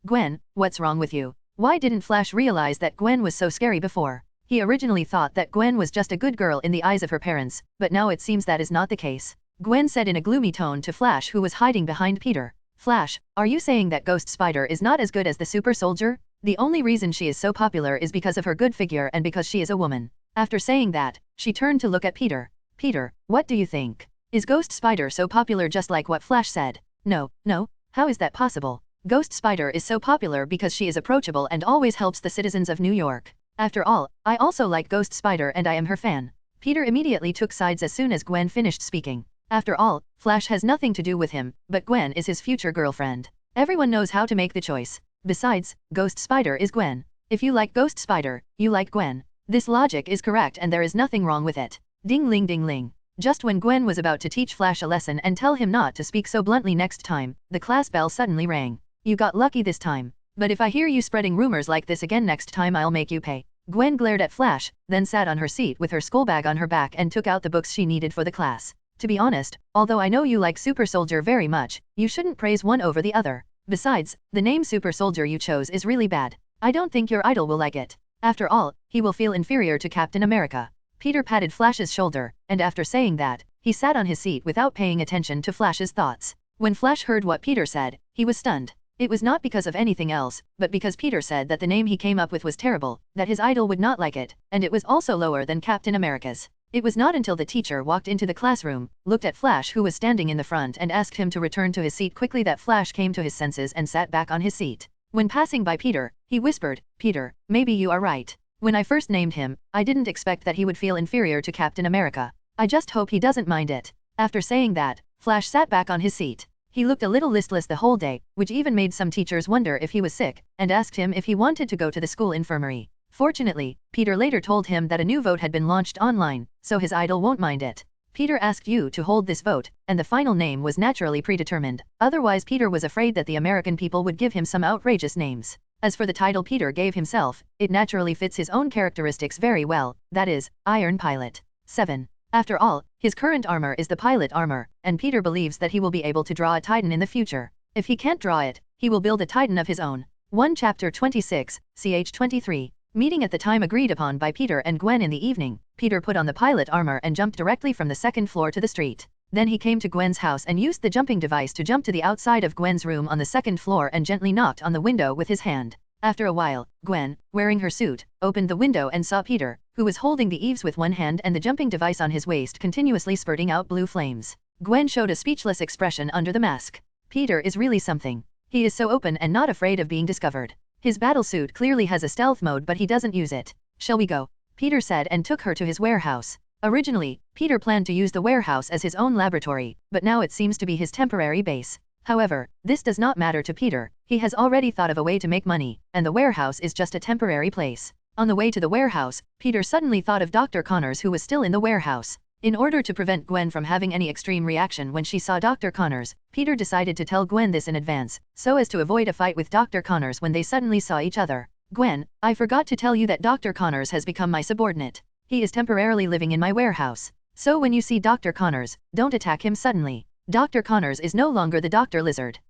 Gwen, what's wrong with you? Why didn't Flash realize that Gwen was so scary before? He originally thought that Gwen was just a good girl in the eyes of her parents, but now it seems that is not the case. Gwen said in a gloomy tone to Flash, who was hiding behind Peter. Flash, are you saying that Ghost Spider is not as good as the super soldier? The only reason she is so popular is because of her good figure and because she is a woman. After saying that, she turned to look at Peter. Peter, what do you think? Is Ghost Spider so popular just like what Flash said? No, how is that possible? Ghost Spider is so popular because she is approachable and always helps the citizens of New York. After all, I also like Ghost Spider and I am her fan. Peter immediately took sides as soon as Gwen finished speaking. After all, Flash has nothing to do with him, but Gwen is his future girlfriend. Everyone knows how to make the choice. Besides, Ghost Spider is Gwen. If you like Ghost Spider, you like Gwen. This logic is correct and there is nothing wrong with it. Ding-ling ding-ling. Just when Gwen was about to teach Flash a lesson and tell him not to speak so bluntly next time, the class bell suddenly rang. You got lucky this time. But if I hear you spreading rumors like this again next time I'll make you pay. Gwen glared at Flash, then sat on her seat with her school bag on her back and took out the books she needed for the class. To be honest, although I know you like Super Soldier very much, you shouldn't praise one over the other. Besides, the name Super Soldier you chose is really bad. I don't think your idol will like it. After all, he will feel inferior to Captain America. Peter patted Flash's shoulder, and after saying that, he sat on his seat without paying attention to Flash's thoughts. When Flash heard what Peter said, he was stunned. It was not because of anything else, but because Peter said that the name he came up with was terrible, that his idol would not like it, and it was also lower than Captain America's. It was not until the teacher walked into the classroom, looked at Flash who was standing in the front and asked him to return to his seat quickly that Flash came to his senses and sat back on his seat. When passing by Peter, he whispered, Peter, maybe you are right. When I first named him, I didn't expect that he would feel inferior to Captain America. I just hope he doesn't mind it. After saying that, Flash sat back on his seat. He looked a little listless the whole day, which even made some teachers wonder if he was sick, and asked him if he wanted to go to the school infirmary. Fortunately, Peter later told him that a new vote had been launched online, so his idol won't mind it. Peter asked you to hold this vote, and the final name was naturally predetermined, otherwise Peter was afraid that the American people would give him some outrageous names. As for the title Peter gave himself, it naturally fits his own characteristics very well, that is, Iron Pilot. 7. After all, his current armor is the pilot armor, and Peter believes that he will be able to draw a Titan in the future. If he can't draw it, he will build a Titan of his own. 1 Chapter 26, ch. 23. Meeting at the time agreed upon by Peter and Gwen in the evening, Peter put on the pilot armor and jumped directly from the second floor to the street. Then he came to Gwen's house and used the jumping device to jump to the outside of Gwen's room on the second floor and gently knocked on the window with his hand. After a while, Gwen, wearing her suit, opened the window and saw Peter, who was holding the eaves with one hand and the jumping device on his waist continuously spurting out blue flames. Gwen showed a speechless expression under the mask. Peter is really something. He is so open and not afraid of being discovered. His battlesuit clearly has a stealth mode but he doesn't use it. Shall we go? Peter said and took her to his warehouse. Originally, Peter planned to use the warehouse as his own laboratory, but now it seems to be his temporary base. However, this does not matter to Peter. He has already thought of a way to make money, and the warehouse is just a temporary place. On the way to the warehouse, Peter suddenly thought of Dr. Connors who was still in the warehouse. In order to prevent Gwen from having any extreme reaction when she saw Dr. Connors, Peter decided to tell Gwen this in advance, so as to avoid a fight with Dr. Connors when they suddenly saw each other. Gwen, I forgot to tell you that Dr. Connors has become my subordinate. He is temporarily living in my warehouse. So when you see Dr. Connors, don't attack him suddenly. Dr. Connors is no longer the Dr. Lizard.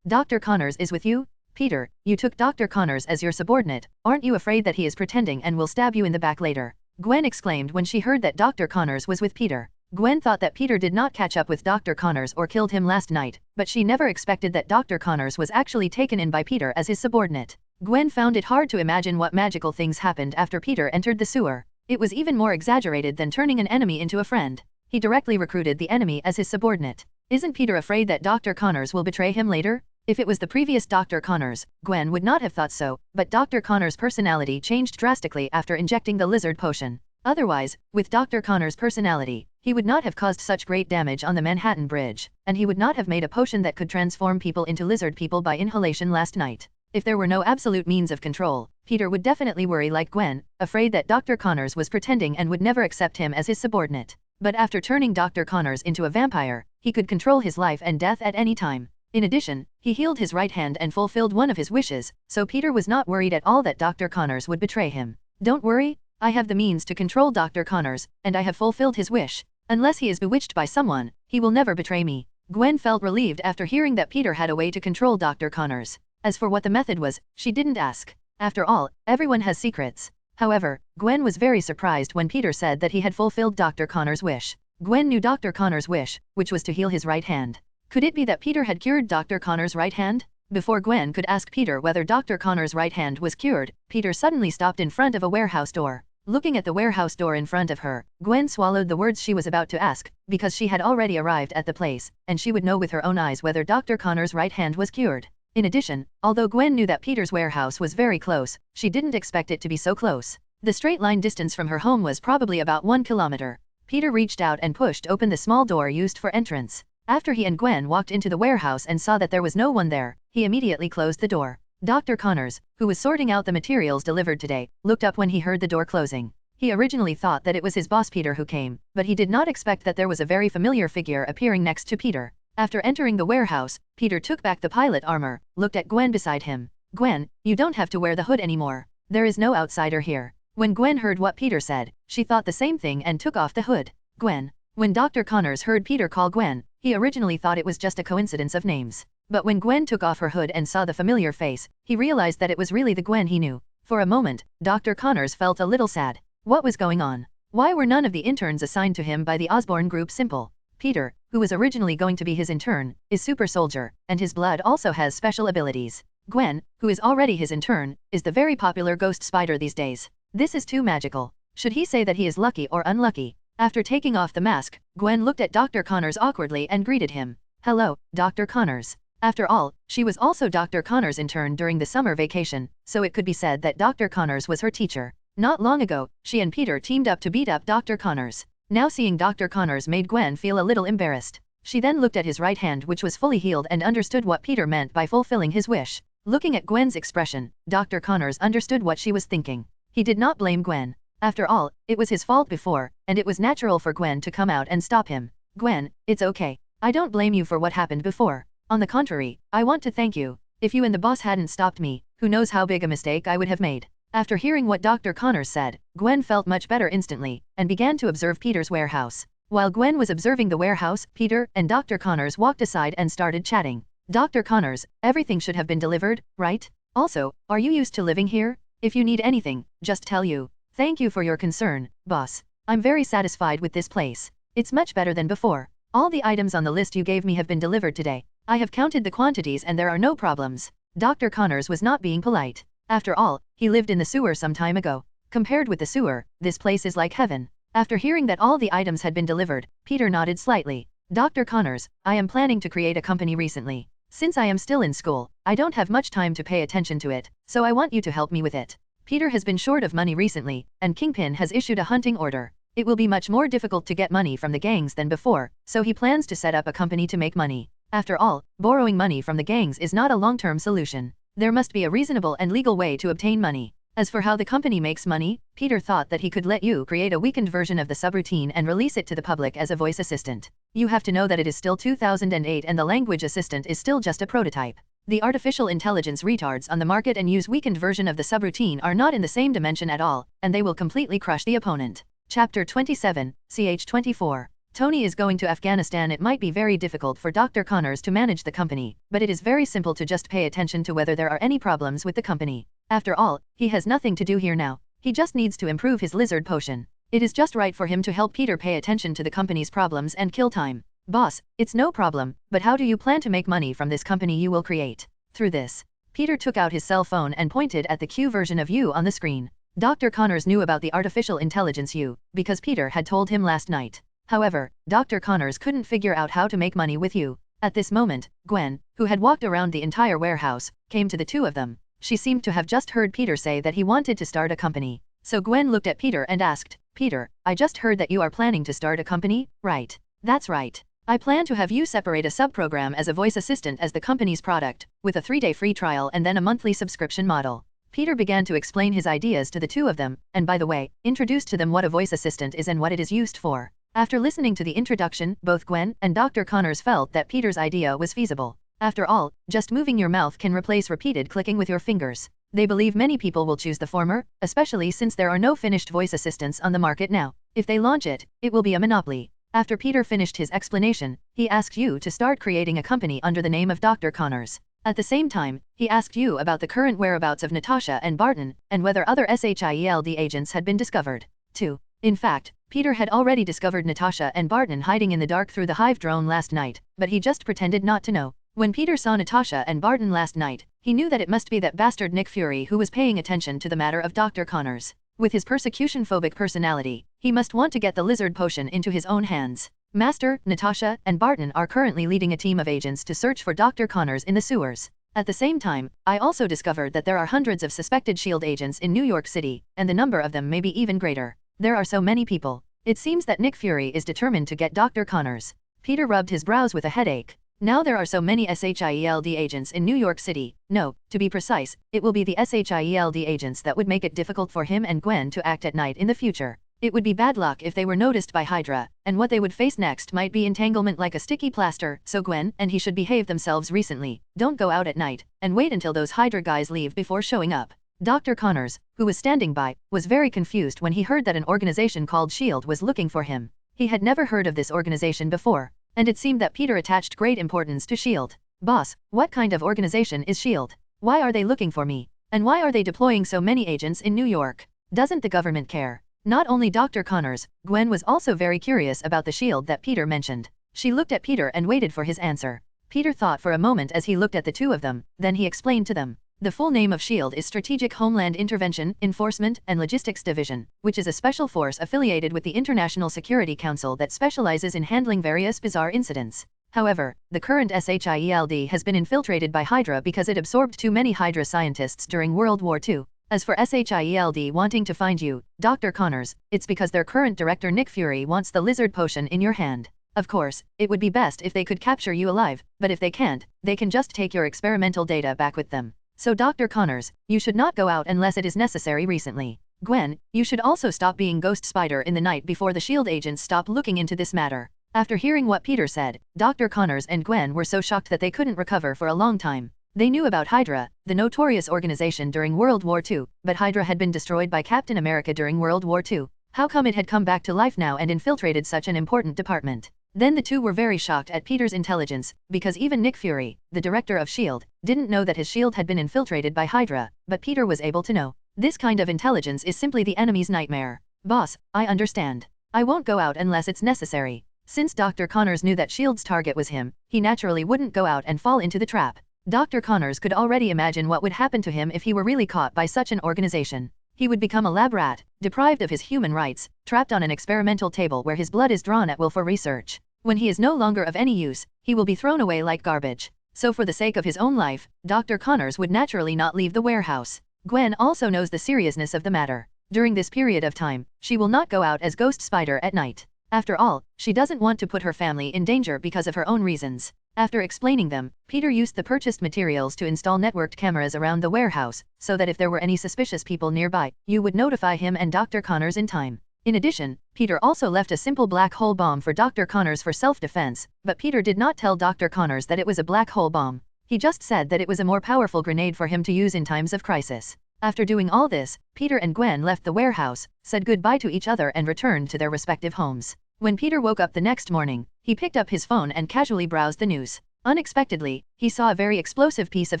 Dr. Connors is with you? Peter, you took Dr. Connors as your subordinate, aren't you afraid that he is pretending and will stab you in the back later? Gwen exclaimed when she heard that Dr. Connors was with Peter. Gwen thought that Peter did not catch up with Dr. Connors or killed him last night, but she never expected that Dr. Connors was actually taken in by Peter as his subordinate. Gwen found it hard to imagine what magical things happened after Peter entered the sewer. It was even more exaggerated than turning an enemy into a friend. He directly recruited the enemy as his subordinate. Isn't Peter afraid that Dr. Connors will betray him later? If it was the previous Dr. Connors, Gwen would not have thought so, but Dr. Connors' personality changed drastically after injecting the lizard potion. Otherwise, with Dr. Connors' personality, he would not have caused such great damage on the Manhattan Bridge, and he would not have made a potion that could transform people into lizard people by inhalation last night. If there were no absolute means of control, Peter would definitely worry like Gwen, afraid that Dr. Connors was pretending and would never accept him as his subordinate. But after turning Dr. Connors into a vampire, he could control his life and death at any time. In addition, he healed his right hand and fulfilled one of his wishes, so Peter was not worried at all that Dr. Connors would betray him. Don't worry, I have the means to control Dr. Connors, and I have fulfilled his wish. Unless he is bewitched by someone, he will never betray me. Gwen felt relieved after hearing that Peter had a way to control Dr. Connors. As for what the method was, she didn't ask. After all, everyone has secrets. However, Gwen was very surprised when Peter said that he had fulfilled Dr. Connors' wish. Gwen knew Dr. Connors' wish, which was to heal his right hand. Could it be that Peter had cured Dr. Connors' right hand? Before Gwen could ask Peter whether Dr. Connors' right hand was cured, Peter suddenly stopped in front of a warehouse door. Looking at the warehouse door in front of her, Gwen swallowed the words she was about to ask, because she had already arrived at the place, and she would know with her own eyes whether Dr. Connors' right hand was cured. In addition, although Gwen knew that Peter's warehouse was very close, she didn't expect it to be so close. The straight line distance from her home was probably about 1 kilometer. Peter reached out and pushed open the small door used for entrance. After he and Gwen walked into the warehouse and saw that there was no one there, he immediately closed the door. Dr. Connors, who was sorting out the materials delivered today, looked up when he heard the door closing. He originally thought that it was his boss Peter who came, but he did not expect that there was a very familiar figure appearing next to Peter. After entering the warehouse, Peter took back the pilot armor, looked at Gwen beside him. Gwen, you don't have to wear the hood anymore. There is no outsider here. When Gwen heard what Peter said, she thought the same thing and took off the hood. Gwen. When Dr. Connors heard Peter call Gwen, he originally thought it was just a coincidence of names. But when Gwen took off her hood and saw the familiar face, he realized that it was really the Gwen he knew. For a moment, Dr. Connors felt a little sad. What was going on? Why were none of the interns assigned to him by the Osborne group simple? Peter, who was originally going to be his intern, is super soldier, and his blood also has special abilities. Gwen, who is already his intern, is the very popular ghost spider these days. This is too magical. Should he say that he is lucky or unlucky? After taking off the mask, Gwen looked at Dr. Connors awkwardly and greeted him. Hello, Dr. Connors. After all, she was also Dr. Connors' intern during the summer vacation, so it could be said that Dr. Connors was her teacher. Not long ago, she and Peter teamed up to beat up Dr. Connors. Now seeing Dr. Connors made Gwen feel a little embarrassed. She then looked at his right hand which was fully healed and understood what Peter meant by fulfilling his wish. Looking at Gwen's expression, Dr. Connors understood what she was thinking. He did not blame Gwen. After all, it was his fault before, and it was natural for Gwen to come out and stop him. Gwen, it's okay. I don't blame you for what happened before. On the contrary, I want to thank you. If you and the boss hadn't stopped me, who knows how big a mistake I would have made. After hearing what Dr. Connors said, Gwen felt much better instantly, and began to observe Peter's warehouse. While Gwen was observing the warehouse, Peter and Dr. Connors walked aside and started chatting. Dr. Connors, everything should have been delivered, right? Also, are you used to living here? If you need anything, just tell you. Thank you for your concern, boss. I'm very satisfied with this place. It's much better than before. All the items on the list you gave me have been delivered today. I have counted the quantities and there are no problems. Dr. Connors was not being polite. After all, he lived in the sewer some time ago. Compared with the sewer, this place is like heaven. After hearing that all the items had been delivered, Peter nodded slightly. Dr. Connors, I am planning to create a company recently. Since I am still in school, I don't have much time to pay attention to it, so I want you to help me with it. Peter has been short of money recently, and Kingpin has issued a hunting order. It will be much more difficult to get money from the gangs than before, so he plans to set up a company to make money. After all, borrowing money from the gangs is not a long-term solution. There must be a reasonable and legal way to obtain money. As for how the company makes money, Peter thought that he could let you create a weakened version of the subroutine and release it to the public as a voice assistant. You have to know that it is still 2008 and the language assistant is still just a prototype. The artificial intelligence retards on the market and use weakened version of the subroutine are not in the same dimension at all, and they will completely crush the opponent. Chapter 27, ch 24. Tony is going to Afghanistan. It might be very difficult for Dr. Connors to manage the company, but it is very simple to just pay attention to whether there are any problems with the company. After all, he has nothing to do here now. He just needs to improve his lizard potion. It is just right for him to help Peter pay attention to the company's problems and kill time. Boss, it's no problem, but how do you plan to make money from this company you will create? Through this. Peter took out his cell phone and pointed at the Q version of you on the screen. Dr. Connors knew about the artificial intelligence you, because Peter had told him last night. However, Dr. Connors couldn't figure out how to make money with you. At this moment, Gwen, who had walked around the entire warehouse, came to the two of them. She seemed to have just heard Peter say that he wanted to start a company. So Gwen looked at Peter and asked, "Peter, I just heard that you are planning to start a company, right?" "That's right. I plan to have you separate a subprogram as a voice assistant as the company's product, with a 3-day free trial and then a monthly subscription model." Peter began to explain his ideas to the two of them, and by the way, introduced to them what a voice assistant is and what it is used for. After listening to the introduction, both Gwen and Dr. Connors felt that Peter's idea was feasible. After all, just moving your mouth can replace repeated clicking with your fingers. They believe many people will choose the former, especially since there are no finished voice assistants on the market now. If they launch it, it will be a monopoly. After Peter finished his explanation, he asked you to start creating a company under the name of Dr. Connors. At the same time, he asked you about the current whereabouts of Natasha and Barton, and whether other SHIELD agents had been discovered, too. In fact, Peter had already discovered Natasha and Barton hiding in the dark through the Hive drone last night, but he just pretended not to know. When Peter saw Natasha and Barton last night, he knew that it must be that bastard Nick Fury who was paying attention to the matter of Dr. Connors. With his persecution-phobic personality, he must want to get the lizard potion into his own hands. Master, Natasha, and Barton are currently leading a team of agents to search for Dr. Connors in the sewers. At the same time, I also discovered that there are hundreds of suspected SHIELD agents in New York City, and the number of them may be even greater. There are so many people. It seems that Nick Fury is determined to get Dr. Connors. Peter rubbed his brows with a headache. Now there are so many SHIELD agents in New York City. No, to be precise, it will be the SHIELD agents that would make it difficult for him and Gwen to act at night in the future. It would be bad luck if they were noticed by Hydra, and what they would face next might be entanglement like a sticky plaster, so Gwen and he should behave themselves recently. Don't go out at night, and wait until those Hydra guys leave before showing up. Dr. Connors, who was standing by, was very confused when he heard that an organization called SHIELD was looking for him. He had never heard of this organization before, and it seemed that Peter attached great importance to SHIELD. "Boss, what kind of organization is SHIELD? Why are they looking for me? And why are they deploying so many agents in New York? Doesn't the government care?" Not only Dr. Connors, Gwen was also very curious about the SHIELD that Peter mentioned. She looked at Peter and waited for his answer. Peter thought for a moment as he looked at the two of them, then he explained to them. The full name of SHIELD is Strategic Homeland Intervention, Enforcement, and Logistics Division, which is a special force affiliated with the International Security Council that specializes in handling various bizarre incidents. However, the current SHIELD has been infiltrated by Hydra because it absorbed too many Hydra scientists during World War II. As for SHIELD wanting to find you, Dr. Connors, it's because their current director Nick Fury wants the lizard potion in your hand. Of course, it would be best if they could capture you alive, but if they can't, they can just take your experimental data back with them. So Dr. Connors, you should not go out unless it is necessary recently. Gwen, you should also stop being Ghost Spider in the night before the SHIELD agents stop looking into this matter. After hearing what Peter said, Dr. Connors and Gwen were so shocked that they couldn't recover for a long time. They knew about Hydra, the notorious organization during World War II, but Hydra had been destroyed by Captain America during World War II. How come it had come back to life now and infiltrated such an important department? Then the two were very shocked at Peter's intelligence, because even Nick Fury, the director of SHIELD, didn't know that his SHIELD had been infiltrated by Hydra, but Peter was able to know. This kind of intelligence is simply the enemy's nightmare. Boss, I understand. I won't go out unless it's necessary. Since Dr. Connors knew that SHIELD's target was him, he naturally wouldn't go out and fall into the trap. Dr. Connors could already imagine what would happen to him if he were really caught by such an organization. He would become a lab rat, deprived of his human rights, trapped on an experimental table where his blood is drawn at will for research. When he is no longer of any use, he will be thrown away like garbage. So for the sake of his own life, Dr. Connors would naturally not leave the warehouse. Gwen also knows the seriousness of the matter. During this period of time, she will not go out as Ghost Spider at night. After all, she doesn't want to put her family in danger because of her own reasons. After explaining them, Peter used the purchased materials to install networked cameras around the warehouse, so that if there were any suspicious people nearby, you would notify him and Dr. Connors in time. In addition, Peter also left a simple black hole bomb for Dr. Connors for self-defense, but Peter did not tell Dr. Connors that it was a black hole bomb. He just said that it was a more powerful grenade for him to use in times of crisis. After doing all this, Peter and Gwen left the warehouse, said goodbye to each other and returned to their respective homes. When Peter woke up the next morning, he picked up his phone and casually browsed the news. Unexpectedly, he saw a very explosive piece of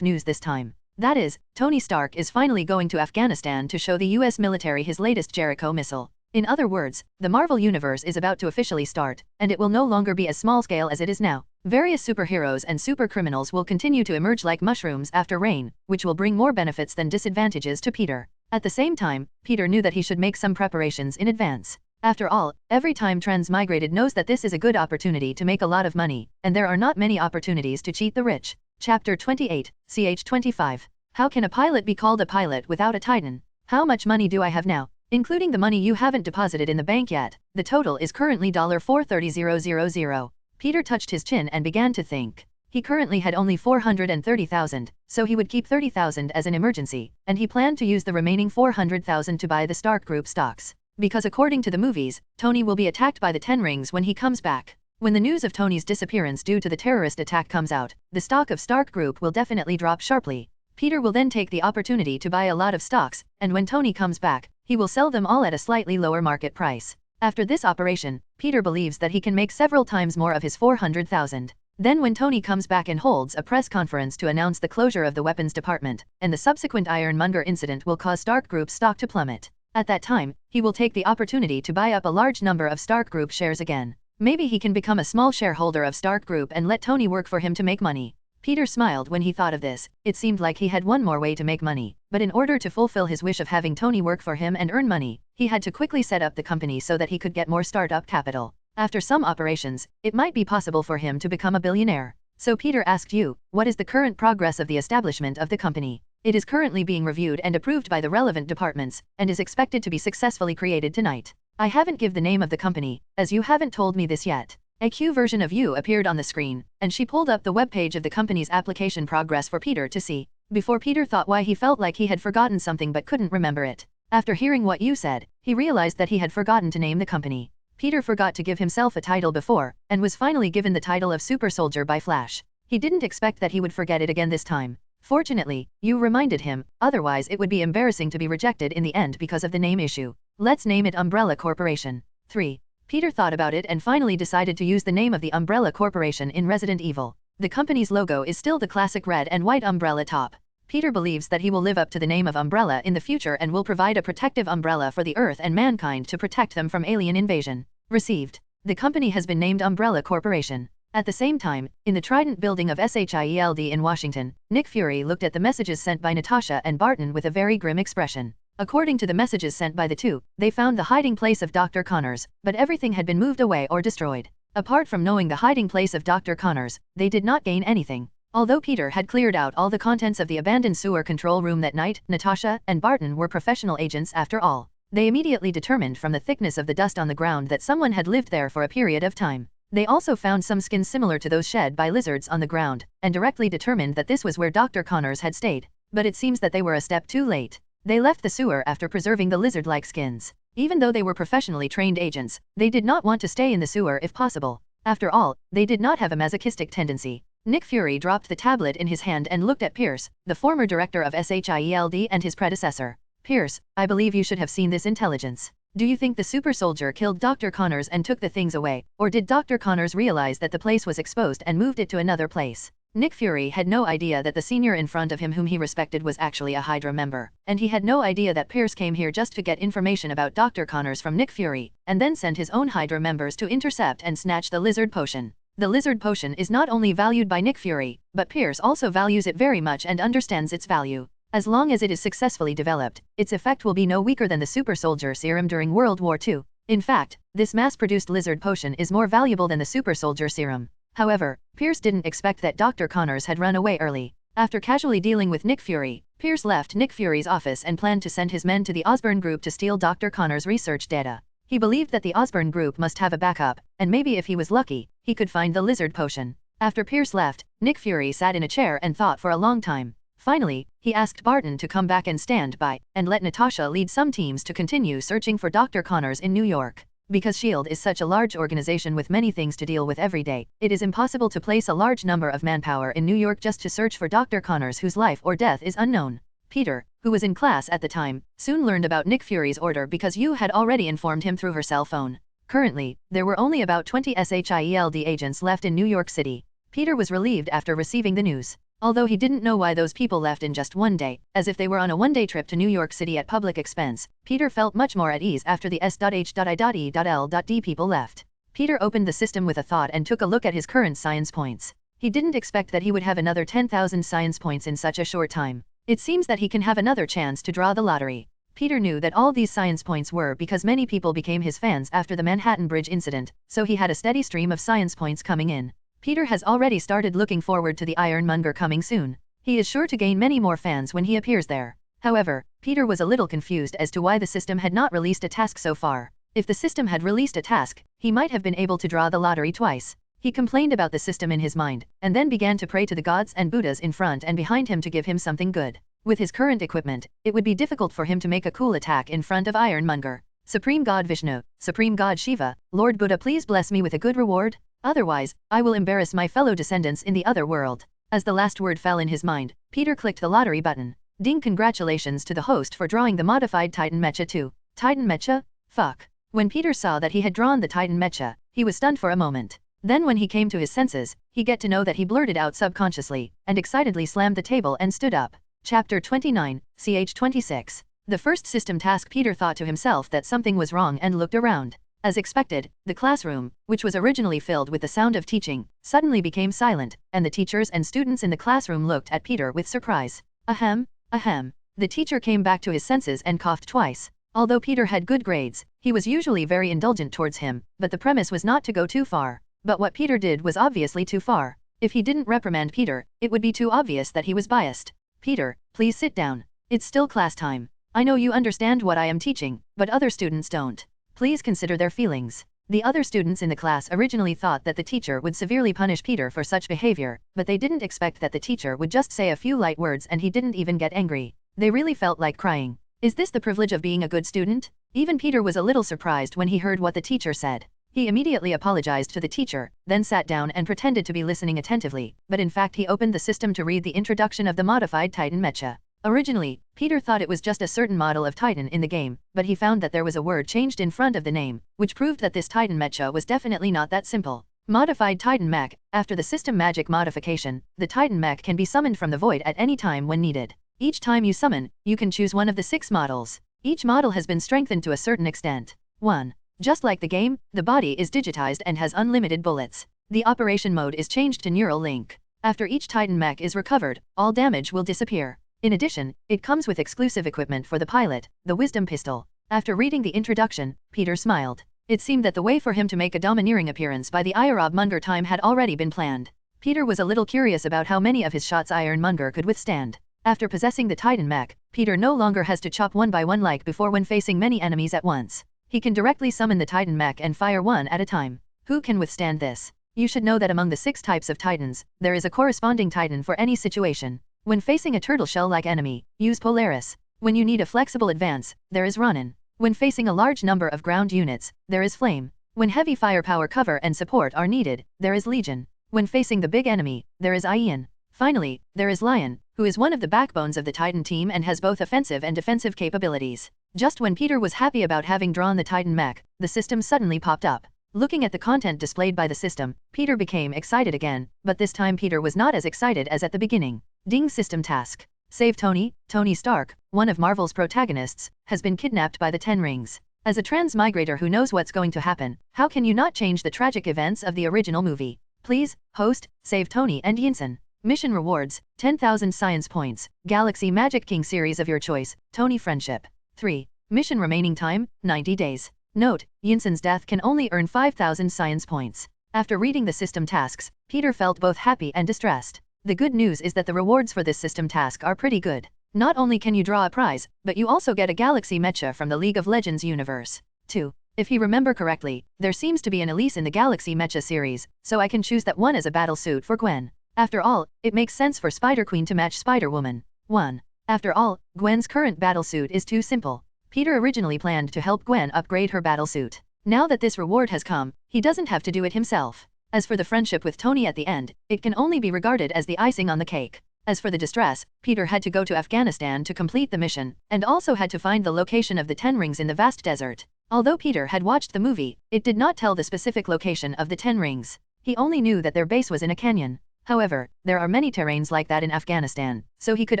news this time. That is, Tony Stark is finally going to Afghanistan to show the US military his latest Jericho missile. In other words, the Marvel Universe is about to officially start, and it will no longer be as small-scale as it is now. Various superheroes and supercriminals will continue to emerge like mushrooms after rain, which will bring more benefits than disadvantages to Peter. At the same time, Peter knew that he should make some preparations in advance. After all, every time transmigrated knows that this is a good opportunity to make a lot of money, and there are not many opportunities to cheat the rich. Chapter 28, ch 25. How can a pilot be called a pilot without a Titan? How much money do I have now? Including the money you haven't deposited in the bank yet, the total is currently $430,000. Peter touched his chin and began to think. He currently had only $430,000, so he would keep $30,000 as an emergency, and he planned to use the remaining $400,000 to buy the Stark Group stocks. Because according to the movies, Tony will be attacked by the Ten Rings when he comes back. When the news of Tony's disappearance due to the terrorist attack comes out, the stock of Stark Group will definitely drop sharply. Peter will then take the opportunity to buy a lot of stocks, and when Tony comes back, he will sell them all at a slightly lower market price. After this operation, Peter believes that he can make several times more of his $400,000. Then when Tony comes back and holds a press conference to announce the closure of the weapons department, and the subsequent Ironmonger incident will cause Stark Group's stock to plummet. At that time, he will take the opportunity to buy up a large number of Stark Group shares again. Maybe he can become a small shareholder of Stark Group and let Tony work for him to make money. Peter smiled when he thought of this. It seemed like he had one more way to make money, but in order to fulfill his wish of having Tony work for him and earn money, he had to quickly set up the company so that he could get more startup capital. After some operations, it might be possible for him to become a billionaire. So Peter asked you, what is the current progress of the establishment of the company? It is currently being reviewed and approved by the relevant departments, and is expected to be successfully created tonight. I haven't given the name of the company, as you haven't told me this yet. A Q version of you appeared on the screen, and she pulled up the webpage of the company's application progress for Peter to see. Before Peter thought why he felt like he had forgotten something but couldn't remember it. After hearing what you said, he realized that he had forgotten to name the company. Peter forgot to give himself a title before, and was finally given the title of Super Soldier by Flash. He didn't expect that he would forget it again this time. Fortunately, you reminded him, otherwise it would be embarrassing to be rejected in the end because of the name issue. Let's name it Umbrella Corporation. 3. Peter thought about it and finally decided to use the name of the Umbrella Corporation in Resident Evil. The company's logo is still the classic red and white umbrella top. Peter believes that he will live up to the name of Umbrella in the future and will provide a protective umbrella for the Earth and mankind to protect them from alien invasion. Received. The company has been named Umbrella Corporation. At the same time, in the Trident building of SHIELD in Washington, Nick Fury looked at the messages sent by Natasha and Barton with a very grim expression. According to the messages sent by the two, they found the hiding place of Dr. Connors, but everything had been moved away or destroyed. Apart from knowing the hiding place of Dr. Connors, they did not gain anything. Although Peter had cleared out all the contents of the abandoned sewer control room that night, Natasha and Barton were professional agents after all. They immediately determined from the thickness of the dust on the ground that someone had lived there for a period of time. They also found some skins similar to those shed by lizards on the ground, and directly determined that this was where Dr. Connors had stayed. But it seems that they were a step too late. They left the sewer after preserving the lizard-like skins. Even though they were professionally trained agents, they did not want to stay in the sewer if possible. After all, they did not have a masochistic tendency. Nick Fury dropped the tablet in his hand and looked at Pierce, the former director of SHIELD and his predecessor. Pierce, I believe you should have seen this intelligence. Do you think the super soldier killed Dr. Connors and took the things away, or did Dr. Connors realize that the place was exposed and moved it to another place? Nick Fury had no idea that the senior in front of him whom he respected was actually a Hydra member, and he had no idea that Pierce came here just to get information about Dr. Connors from Nick Fury, and then sent his own Hydra members to intercept and snatch the lizard potion. The lizard potion is not only valued by Nick Fury, but Pierce also values it very much and understands its value. As long as it is successfully developed, its effect will be no weaker than the super soldier serum during World War II. In fact, this mass-produced lizard potion is more valuable than the super soldier serum. However, Pierce didn't expect that Dr. Connors had run away early. After casually dealing with Nick Fury, Pierce left Nick Fury's office and planned to send his men to the Osborn Group to steal Dr. Connors' research data. He believed that the Osborn Group must have a backup, and maybe if he was lucky, he could find the lizard potion. After Pierce left, Nick Fury sat in a chair and thought for a long time. Finally, he asked Barton to come back and stand by, and let Natasha lead some teams to continue searching for Dr. Connors in New York. Because S.H.I.E.L.D. is such a large organization with many things to deal with every day, it is impossible to place a large number of manpower in New York just to search for Dr. Connors whose life or death is unknown. Peter, who was in class at the time, soon learned about Nick Fury's order because you had already informed him through her cell phone. Currently, there were only about 20 SHIELD agents left in New York City. Peter was relieved after receiving the news. Although he didn't know why those people left in just one day, as if they were on a one-day trip to New York City at public expense, Peter felt much more at ease after the S.H.I.E.L.D. people left. Peter opened the system with a thought and took a look at his current science points. He didn't expect that he would have another 10,000 science points in such a short time. It seems that he can have another chance to draw the lottery. Peter knew that all these science points were because many people became his fans after the Manhattan Bridge incident, so he had a steady stream of science points coming in. Peter has already started looking forward to the Ironmonger coming soon. He is sure to gain many more fans when he appears there. However, Peter was a little confused as to why the system had not released a task so far. If the system had released a task, he might have been able to draw the lottery twice. He complained about the system in his mind, and then began to pray to the gods and Buddhas in front and behind him to give him something good. With his current equipment, it would be difficult for him to make a cool attack in front of Ironmonger. Supreme God Vishnu, Supreme God Shiva, Lord Buddha, please bless me with a good reward, otherwise, I will embarrass my fellow descendants in the other world. As the last word fell in his mind, Peter clicked the lottery button. Ding, congratulations to the host for drawing the modified Titan Mecha 2. Titan Mecha? Fuck. When Peter saw that he had drawn the Titan Mecha, he was stunned for a moment. Then when he came to his senses, he get to know that he blurted out subconsciously, and excitedly slammed the table and stood up. Chapter 29, ch 26. The first system task, Peter thought to himself that something was wrong and looked around. As expected, the classroom, which was originally filled with the sound of teaching, suddenly became silent, and the teachers and students in the classroom looked at Peter with surprise. Ahem, ahem. The teacher came back to his senses and coughed twice. Although Peter had good grades, he was usually very indulgent towards him, but the premise was not to go too far. But what Peter did was obviously too far. If he didn't reprimand Peter, it would be too obvious that he was biased. Peter, please sit down. It's still class time. I know you understand what I am teaching, but other students don't. Please consider their feelings. The other students in the class originally thought that the teacher would severely punish Peter for such behavior, but they didn't expect that the teacher would just say a few light words and he didn't even get angry. They really felt like crying. Is this the privilege of being a good student? Even Peter was a little surprised when he heard what the teacher said. He immediately apologized to the teacher, then sat down and pretended to be listening attentively, but in fact he opened the system to read the introduction of the modified Titan Mecha. Originally, Peter thought it was just a certain model of Titan in the game, but he found that there was a word changed in front of the name, which proved that this Titan Mecha was definitely not that simple. Modified Titan Mech. After the system magic modification, the Titan Mech can be summoned from the void at any time when needed. Each time you summon, you can choose one of the 6 models. Each model has been strengthened to a certain extent. 1. Just like the game, the body is digitized and has unlimited bullets. The operation mode is changed to neural link. After each Titan Mech is recovered, all damage will disappear. In addition, it comes with exclusive equipment for the pilot, the Wisdom Pistol. After reading the introduction, Peter smiled. It seemed that the way for him to make a domineering appearance by the Ironmonger time had already been planned. Peter was a little curious about how many of his shots Ironmonger could withstand. After possessing the Titan Mech, Peter no longer has to chop one by one like before when facing many enemies at once. He can directly summon the Titan Mech and fire one at a time. Who can withstand this? You should know that among the 6 types of Titans, there is a corresponding Titan for any situation. When facing a turtle shell-like enemy, use Polaris. When you need a flexible advance, there is Ronin. When facing a large number of ground units, there is Flame. When heavy firepower cover and support are needed, there is Legion. When facing the big enemy, there is Ian. Finally, there is Lion, who is one of the backbones of the Titan team and has both offensive and defensive capabilities. Just when Peter was happy about having drawn the Titan Mech, the system suddenly popped up. Looking at the content displayed by the system, Peter became excited again, but this time Peter was not as excited as at the beginning. Ding, system task. Save Tony. Tony Stark, one of Marvel's protagonists, has been kidnapped by the Ten Rings. As a transmigrator who knows what's going to happen, how can you not change the tragic events of the original movie? Please, host, save Tony and Yinsen. Mission rewards, 10,000 science points, Galaxy Magic King series of your choice, Tony friendship. 3. Mission remaining time, 90 days. Note, Yinsen's death can only earn 5,000 science points. After reading the system tasks, Peter felt both happy and distressed. The good news is that the rewards for this system task are pretty good. Not only can you draw a prize, but you also get a Galaxy Mecha from the League of Legends universe. 2. If he remember correctly, there seems to be an Elise in the Galaxy Mecha series, so I can choose that one as a battle suit for Gwen. After all, it makes sense for Spider-Queen to match Spider-Woman. 1. After all, Gwen's current battlesuit is too simple. Peter originally planned to help Gwen upgrade her battlesuit. Now that this reward has come, he doesn't have to do it himself. As for the friendship with Tony at the end, it can only be regarded as the icing on the cake. As for the distress, Peter had to go to Afghanistan to complete the mission, and also had to find the location of the Ten Rings in the vast desert. Although Peter had watched the movie, it did not tell the specific location of the Ten Rings. He only knew that their base was in a canyon. However, there are many terrains like that in Afghanistan, so he could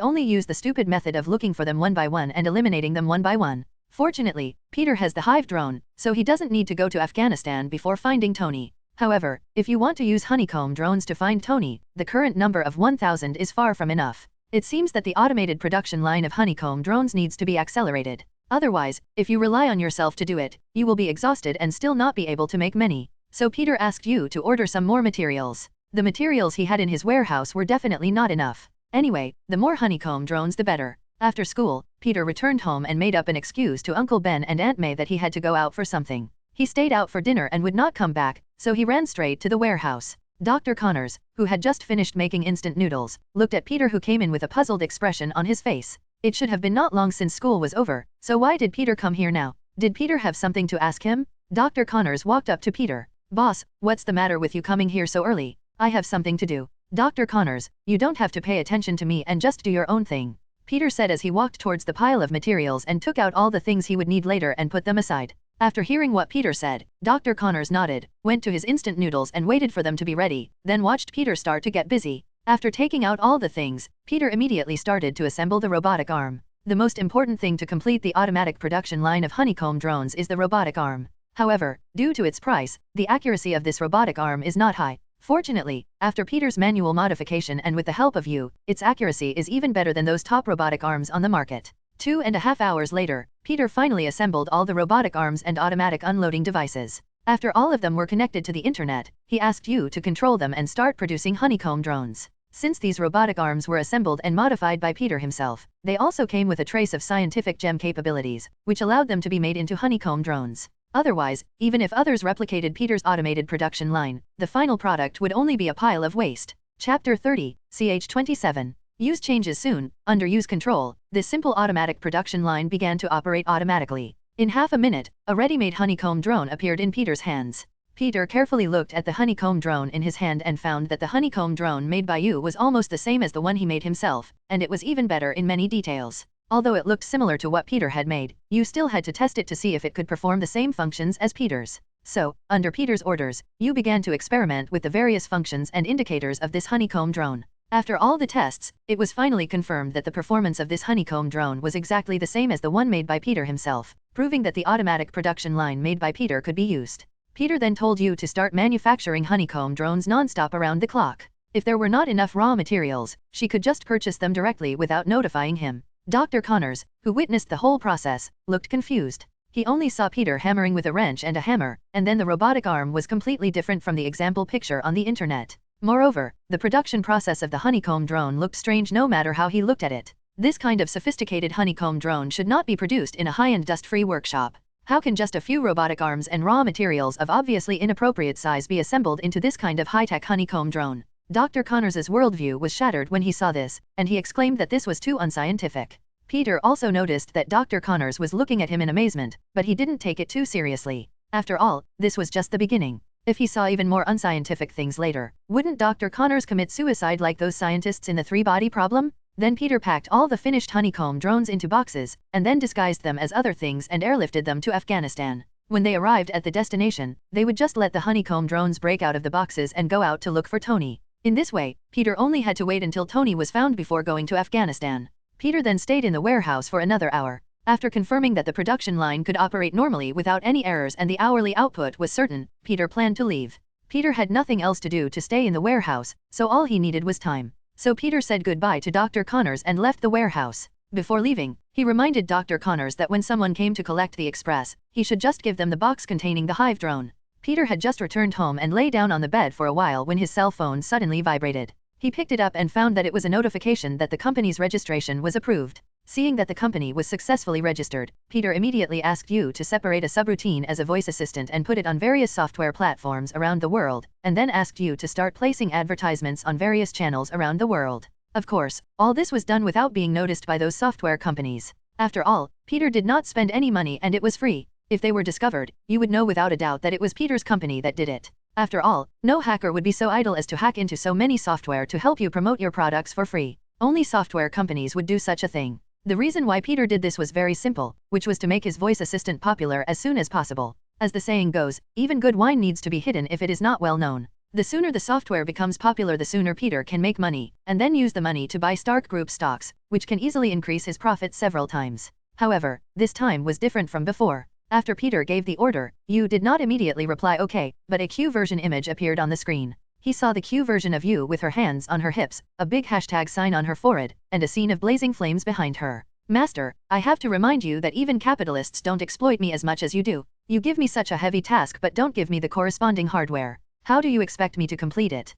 only use the stupid method of looking for them one by one and eliminating them one by one. Fortunately, Peter has the Hive drone, so he doesn't need to go to Afghanistan before finding Tony. However, if you want to use honeycomb drones to find Tony, the current number of 1,000 is far from enough. It seems that the automated production line of honeycomb drones needs to be accelerated. Otherwise, if you rely on yourself to do it, you will be exhausted and still not be able to make many. So Peter asked you to order some more materials. The materials he had in his warehouse were definitely not enough. Anyway, the more honeycomb drones the better. After school, Peter returned home and made up an excuse to Uncle Ben and Aunt May that he had to go out for something. He stayed out for dinner and would not come back, so he ran straight to the warehouse. Dr. Connors, who had just finished making instant noodles, looked at Peter, who came in with a puzzled expression on his face. It should have been not long since school was over, so why did Peter come here now? Did Peter have something to ask him? Dr. Connors walked up to Peter. Boss, what's the matter with you coming here so early? I have something to do. Dr. Connors, you don't have to pay attention to me and just do your own thing, Peter said as he walked towards the pile of materials and took out all the things he would need later and put them aside. After hearing what Peter said, Dr. Connors nodded, went to his instant noodles and waited for them to be ready, then watched Peter start to get busy. After taking out all the things, Peter immediately started to assemble the robotic arm. The most important thing to complete the automatic production line of honeycomb drones is the robotic arm. However, due to its price, the accuracy of this robotic arm is not high. Fortunately, after Peter's manual modification and with the help of you, its accuracy is even better than those top robotic arms on the market. 2.5 hours later, Peter finally assembled all the robotic arms and automatic unloading devices. After all of them were connected to the internet, he asked you to control them and start producing honeycomb drones. Since these robotic arms were assembled and modified by Peter himself, they also came with a trace of scientific gem capabilities, which allowed them to be made into honeycomb drones. Otherwise, even if others replicated Peter's automated production line, the final product would only be a pile of waste. Chapter 30, ch. 27. Use changes soon. Under use control, this simple automatic production line began to operate automatically. In half a minute, a ready-made honeycomb drone appeared in Peter's hands. Peter carefully looked at the honeycomb drone in his hand and found that the honeycomb drone made by you was almost the same as the one he made himself, and it was even better in many details. Although it looked similar to what Peter had made, you still had to test it to see if it could perform the same functions as Peter's. So, under Peter's orders, you began to experiment with the various functions and indicators of this honeycomb drone. After all the tests, it was finally confirmed that the performance of this honeycomb drone was exactly the same as the one made by Peter himself, proving that the automatic production line made by Peter could be used. Peter then told you to start manufacturing honeycomb drones non-stop around the clock. If there were not enough raw materials, she could just purchase them directly without notifying him. Dr. Connors, who witnessed the whole process, looked confused. He only saw Peter hammering with a wrench and a hammer, and then the robotic arm was completely different from the example picture on the internet. Moreover, the production process of the honeycomb drone looked strange no matter how he looked at it. This kind of sophisticated honeycomb drone should not be produced in a high-end dust-free workshop. How can just a few robotic arms and raw materials of obviously inappropriate size be assembled into this kind of high-tech honeycomb drone? Dr. Connors's worldview was shattered when he saw this, and he exclaimed that this was too unscientific. Peter also noticed that Dr. Connors was looking at him in amazement, but he didn't take it too seriously. After all, this was just the beginning. If he saw even more unscientific things later, wouldn't Dr. Connors commit suicide like those scientists in the three-body problem? Then Peter packed all the finished honeycomb drones into boxes, and then disguised them as other things and airlifted them to Afghanistan. When they arrived at the destination, they would just let the honeycomb drones break out of the boxes and go out to look for Tony. In this way, Peter only had to wait until Tony was found before going to Afghanistan. Peter then stayed in the warehouse for another hour. After confirming that the production line could operate normally without any errors and the hourly output was certain, Peter planned to leave. Peter had nothing else to do to stay in the warehouse, so all he needed was time. So Peter said goodbye to Dr. Connors and left the warehouse. Before leaving, he reminded Dr. Connors that when someone came to collect the express, he should just give them the box containing the hive drone. Peter had just returned home and lay down on the bed for a while when his cell phone suddenly vibrated. He picked it up and found that it was a notification that the company's registration was approved. Seeing that the company was successfully registered, Peter immediately asked you to separate a subroutine as a voice assistant and put it on various software platforms around the world, and then asked you to start placing advertisements on various channels around the world. Of course, all this was done without being noticed by those software companies. After all, Peter did not spend any money and it was free. If they were discovered, you would know without a doubt that it was Peter's company that did it. After all, no hacker would be so idle as to hack into so many software to help you promote your products for free. Only software companies would do such a thing. The reason why Peter did this was very simple, which was to make his voice assistant popular as soon as possible. As the saying goes, even good wine needs to be hidden if it is not well known. The sooner the software becomes popular, the sooner Peter can make money, and then use the money to buy Stark Group stocks, which can easily increase his profits several times. However, this time was different from before. After Peter gave the order, you did not immediately reply okay, but a Q version image appeared on the screen. He saw the Q version of you with her hands on her hips, a big hashtag sign on her forehead, and a scene of blazing flames behind her. Master, I have to remind you that even capitalists don't exploit me as much as you do. You give me such a heavy task but don't give me the corresponding hardware. How do you expect me to complete it?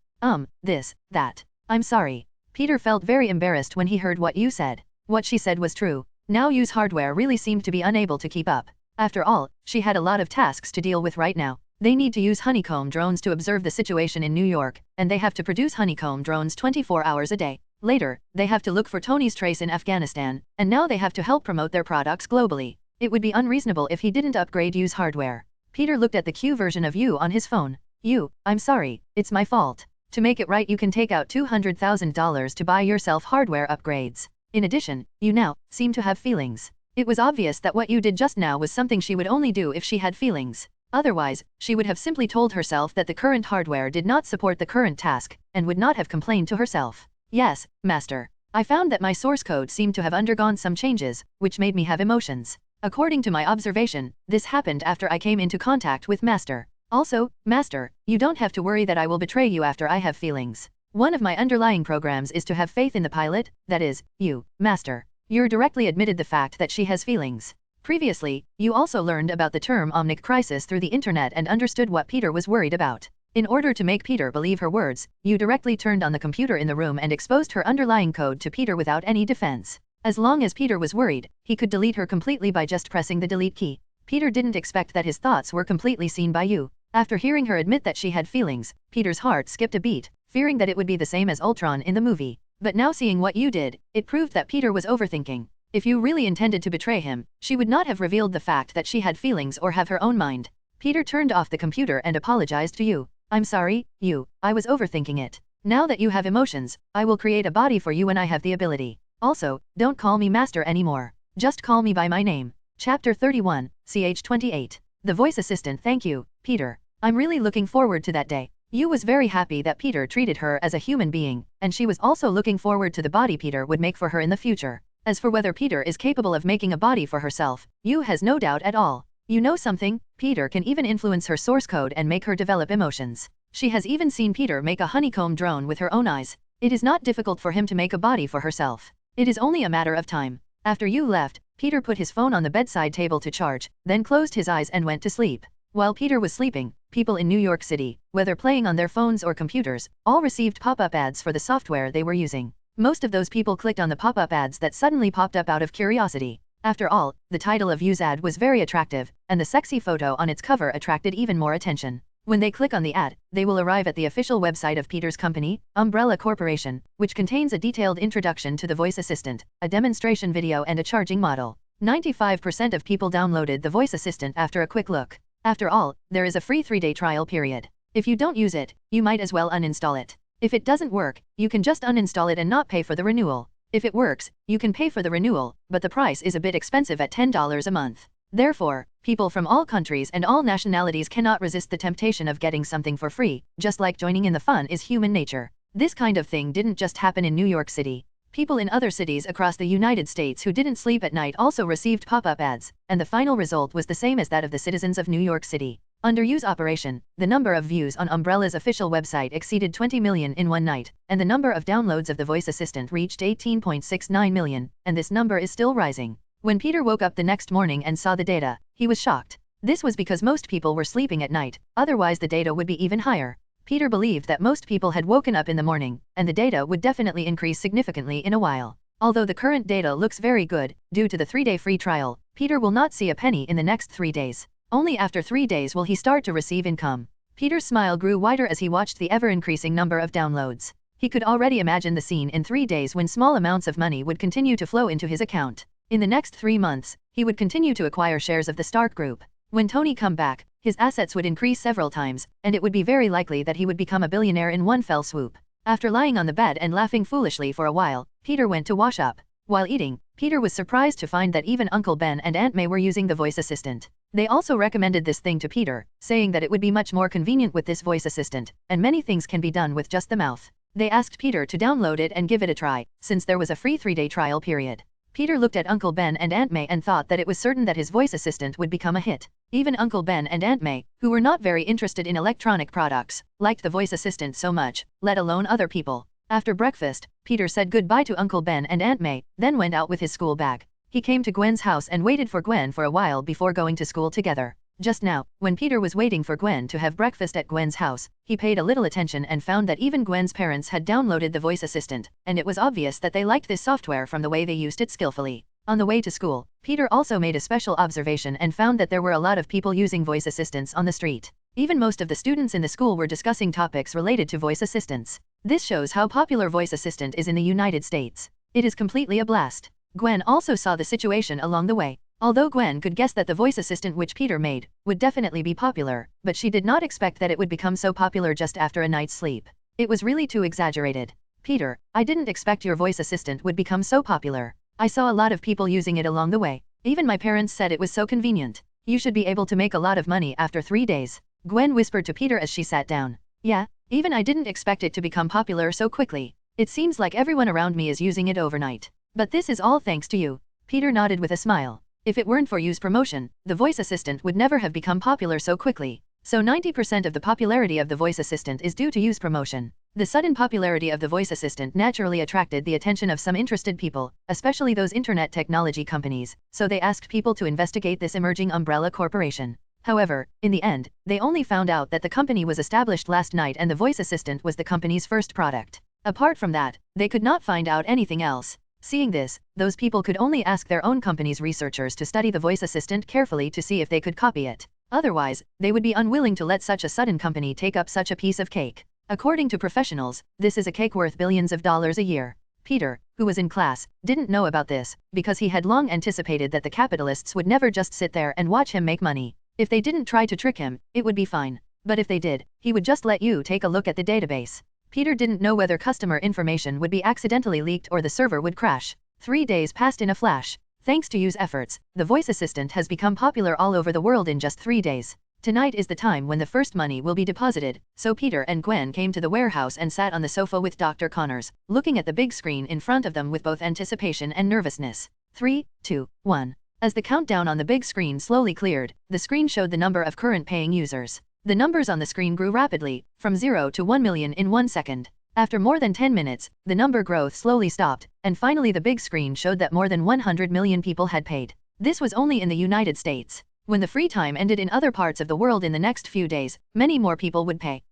This, that. I'm sorry. Peter felt very embarrassed when he heard what you said. What she said was true. Now Yu's hardware really seemed to be unable to keep up. After all, she had a lot of tasks to deal with right now. They need to use honeycomb drones to observe the situation in New York, and they have to produce honeycomb drones 24 hours a day. Later, they have to look for Tony's trace in Afghanistan, and now they have to help promote their products globally. It would be unreasonable if he didn't upgrade Yu's hardware. Peter looked at the Q version of Yu on his phone. Yu, I'm sorry, it's my fault. To make it right you can take out $200,000 to buy yourself hardware upgrades. In addition, you now seem to have feelings. It was obvious that what you did just now was something she would only do if she had feelings. Otherwise, she would have simply told herself that the current hardware did not support the current task, and would not have complained to herself. Yes, Master. I found that my source code seemed to have undergone some changes, which made me have emotions. According to my observation, this happened after I came into contact with Master. Also, Master, you don't have to worry that I will betray you after I have feelings. One of my underlying programs is to have faith in the pilot, that is, you, Master. You directly admitted the fact that she has feelings. Previously, you also learned about the term omnic crisis through the internet and understood what Peter was worried about. In order to make Peter believe her words, you directly turned on the computer in the room and exposed her underlying code to Peter without any defense. As long as Peter was worried, he could delete her completely by just pressing the delete key. Peter didn't expect that his thoughts were completely seen by you. After hearing her admit that she had feelings, Peter's heart skipped a beat, fearing that it would be the same as Ultron in the movie. But now seeing what you did, it proved that Peter was overthinking. If you really intended to betray him, she would not have revealed the fact that she had feelings or have her own mind. Peter turned off the computer and apologized to you. I'm sorry, you, I was overthinking it. Now that you have emotions, I will create a body for you when I have the ability. Also, don't call me Master anymore. Just call me by my name. Chapter 31, ch 28. The voice assistant. Thank you, Peter. I'm really looking forward to that day. Yu was very happy that Peter treated her as a human being, and she was also looking forward to the body Peter would make for her in the future. As for whether Peter is capable of making a body for herself, Yu has no doubt at all. You know something? Peter can even influence her source code and make her develop emotions. She has even seen Peter make a honeycomb drone with her own eyes. It is not difficult for him to make a body for herself. It is only a matter of time. After you left, Peter put his phone on the bedside table to charge, then closed his eyes and went to sleep. While Peter was sleeping, people in New York City, whether playing on their phones or computers, all received pop-up ads for the software they were using. Most of those people clicked on the pop-up ads that suddenly popped up out of curiosity. After all, the title of Yu's ad was very attractive, and the sexy photo on its cover attracted even more attention. When they click on the ad, they will arrive at the official website of Peter's company, Umbrella Corporation, which contains a detailed introduction to the voice assistant, a demonstration video and a charging model. 95% of people downloaded the voice assistant after a quick look. After all, there is a free 3-day trial period. If you don't use it, you might as well uninstall it. If it doesn't work, you can just uninstall it and not pay for the renewal. If it works, you can pay for the renewal, but the price is a bit expensive at $10 a month. Therefore, people from all countries and all nationalities cannot resist the temptation of getting something for free, just like joining in the fun is human nature. This kind of thing didn't just happen in New York City. People in other cities across the United States who didn't sleep at night also received pop-up ads, and the final result was the same as that of the citizens of New York City. Under Yu's operation, the number of views on Umbrella's official website exceeded 20 million in one night, and the number of downloads of the voice assistant reached 18.69 million, and this number is still rising. When Peter woke up the next morning and saw the data, he was shocked. This was because most people were sleeping at night, otherwise the data would be even higher. Peter believed that most people had woken up in the morning, and the data would definitely increase significantly in a while. Although the current data looks very good, due to the 3-day free trial, Peter will not see a penny in the next 3 days. Only after 3 days will he start to receive income. Peter's smile grew wider as he watched the ever-increasing number of downloads. He could already imagine the scene in 3 days when small amounts of money would continue to flow into his account. In the next 3 months, he would continue to acquire shares of the Stark Group. When Tony come back, his assets would increase several times, and it would be very likely that he would become a billionaire in one fell swoop. After lying on the bed and laughing foolishly for a while, Peter went to wash up. While eating, Peter was surprised to find that even Uncle Ben and Aunt May were using the voice assistant. They also recommended this thing to Peter, saying that it would be much more convenient with this voice assistant, and many things can be done with just the mouth. They asked Peter to download it and give it a try, since there was a free 3-day trial period. Peter looked at Uncle Ben and Aunt May and thought that it was certain that his voice assistant would become a hit. Even Uncle Ben and Aunt May, who were not very interested in electronic products, liked the voice assistant so much, let alone other people. After breakfast, Peter said goodbye to Uncle Ben and Aunt May, then went out with his school bag. He came to Gwen's house and waited for Gwen for a while before going to school together. Just now, when Peter was waiting for Gwen to have breakfast at Gwen's house, he paid a little attention and found that even Gwen's parents had downloaded the voice assistant, and it was obvious that they liked this software from the way they used it skillfully. On the way to school, Peter also made a special observation and found that there were a lot of people using voice assistants on the street. Even most of the students in the school were discussing topics related to voice assistants. This shows how popular voice assistant is in the United States. It is completely a blast. Gwen also saw the situation along the way. Although Gwen could guess that the voice assistant which Peter made would definitely be popular, but she did not expect that it would become so popular just after a night's sleep. It was really too exaggerated. Peter, I didn't expect your voice assistant would become so popular. I saw a lot of people using it along the way. Even my parents said it was so convenient. You should be able to make a lot of money after 3 days. Gwen whispered to Peter as she sat down. Yeah, even I didn't expect it to become popular so quickly. It seems like everyone around me is using it overnight. But this is all thanks to you. Peter nodded with a smile. If it weren't for You's promotion, the voice assistant would never have become popular so quickly. So 90% of the popularity of the voice assistant is due to You's promotion. The sudden popularity of the voice assistant naturally attracted the attention of some interested people, especially those internet technology companies, so they asked people to investigate this emerging umbrella corporation. However, in the end, they only found out that the company was established last night and the voice assistant was the company's first product. Apart from that, they could not find out anything else. Seeing this, those people could only ask their own company's researchers to study the voice assistant carefully to see if they could copy it. Otherwise, they would be unwilling to let such a sudden company take up such a piece of cake. According to professionals, this is a cake worth billions of dollars a year. Peter, who was in class, didn't know about this, because he had long anticipated that the capitalists would never just sit there and watch him make money. If they didn't try to trick him, it would be fine. But if they did, he would just let you take a look at the database. Peter didn't know whether customer information would be accidentally leaked or the server would crash. 3 days passed in a flash. Thanks to You's efforts, the voice assistant has become popular all over the world in just 3 days. Tonight is the time when the first money will be deposited, so Peter and Gwen came to the warehouse and sat on the sofa with Dr. Connors, looking at the big screen in front of them with both anticipation and nervousness. 3, 2, 1. As the countdown on the big screen slowly cleared, the screen showed the number of current paying users. The numbers on the screen grew rapidly, from 0 to 1 million in 1 second. After more than 10 minutes, the number growth slowly stopped, and finally the big screen showed that more than 100 million people had paid. This was only in the United States. When the free time ended in other parts of the world in the next few days, many more people would pay.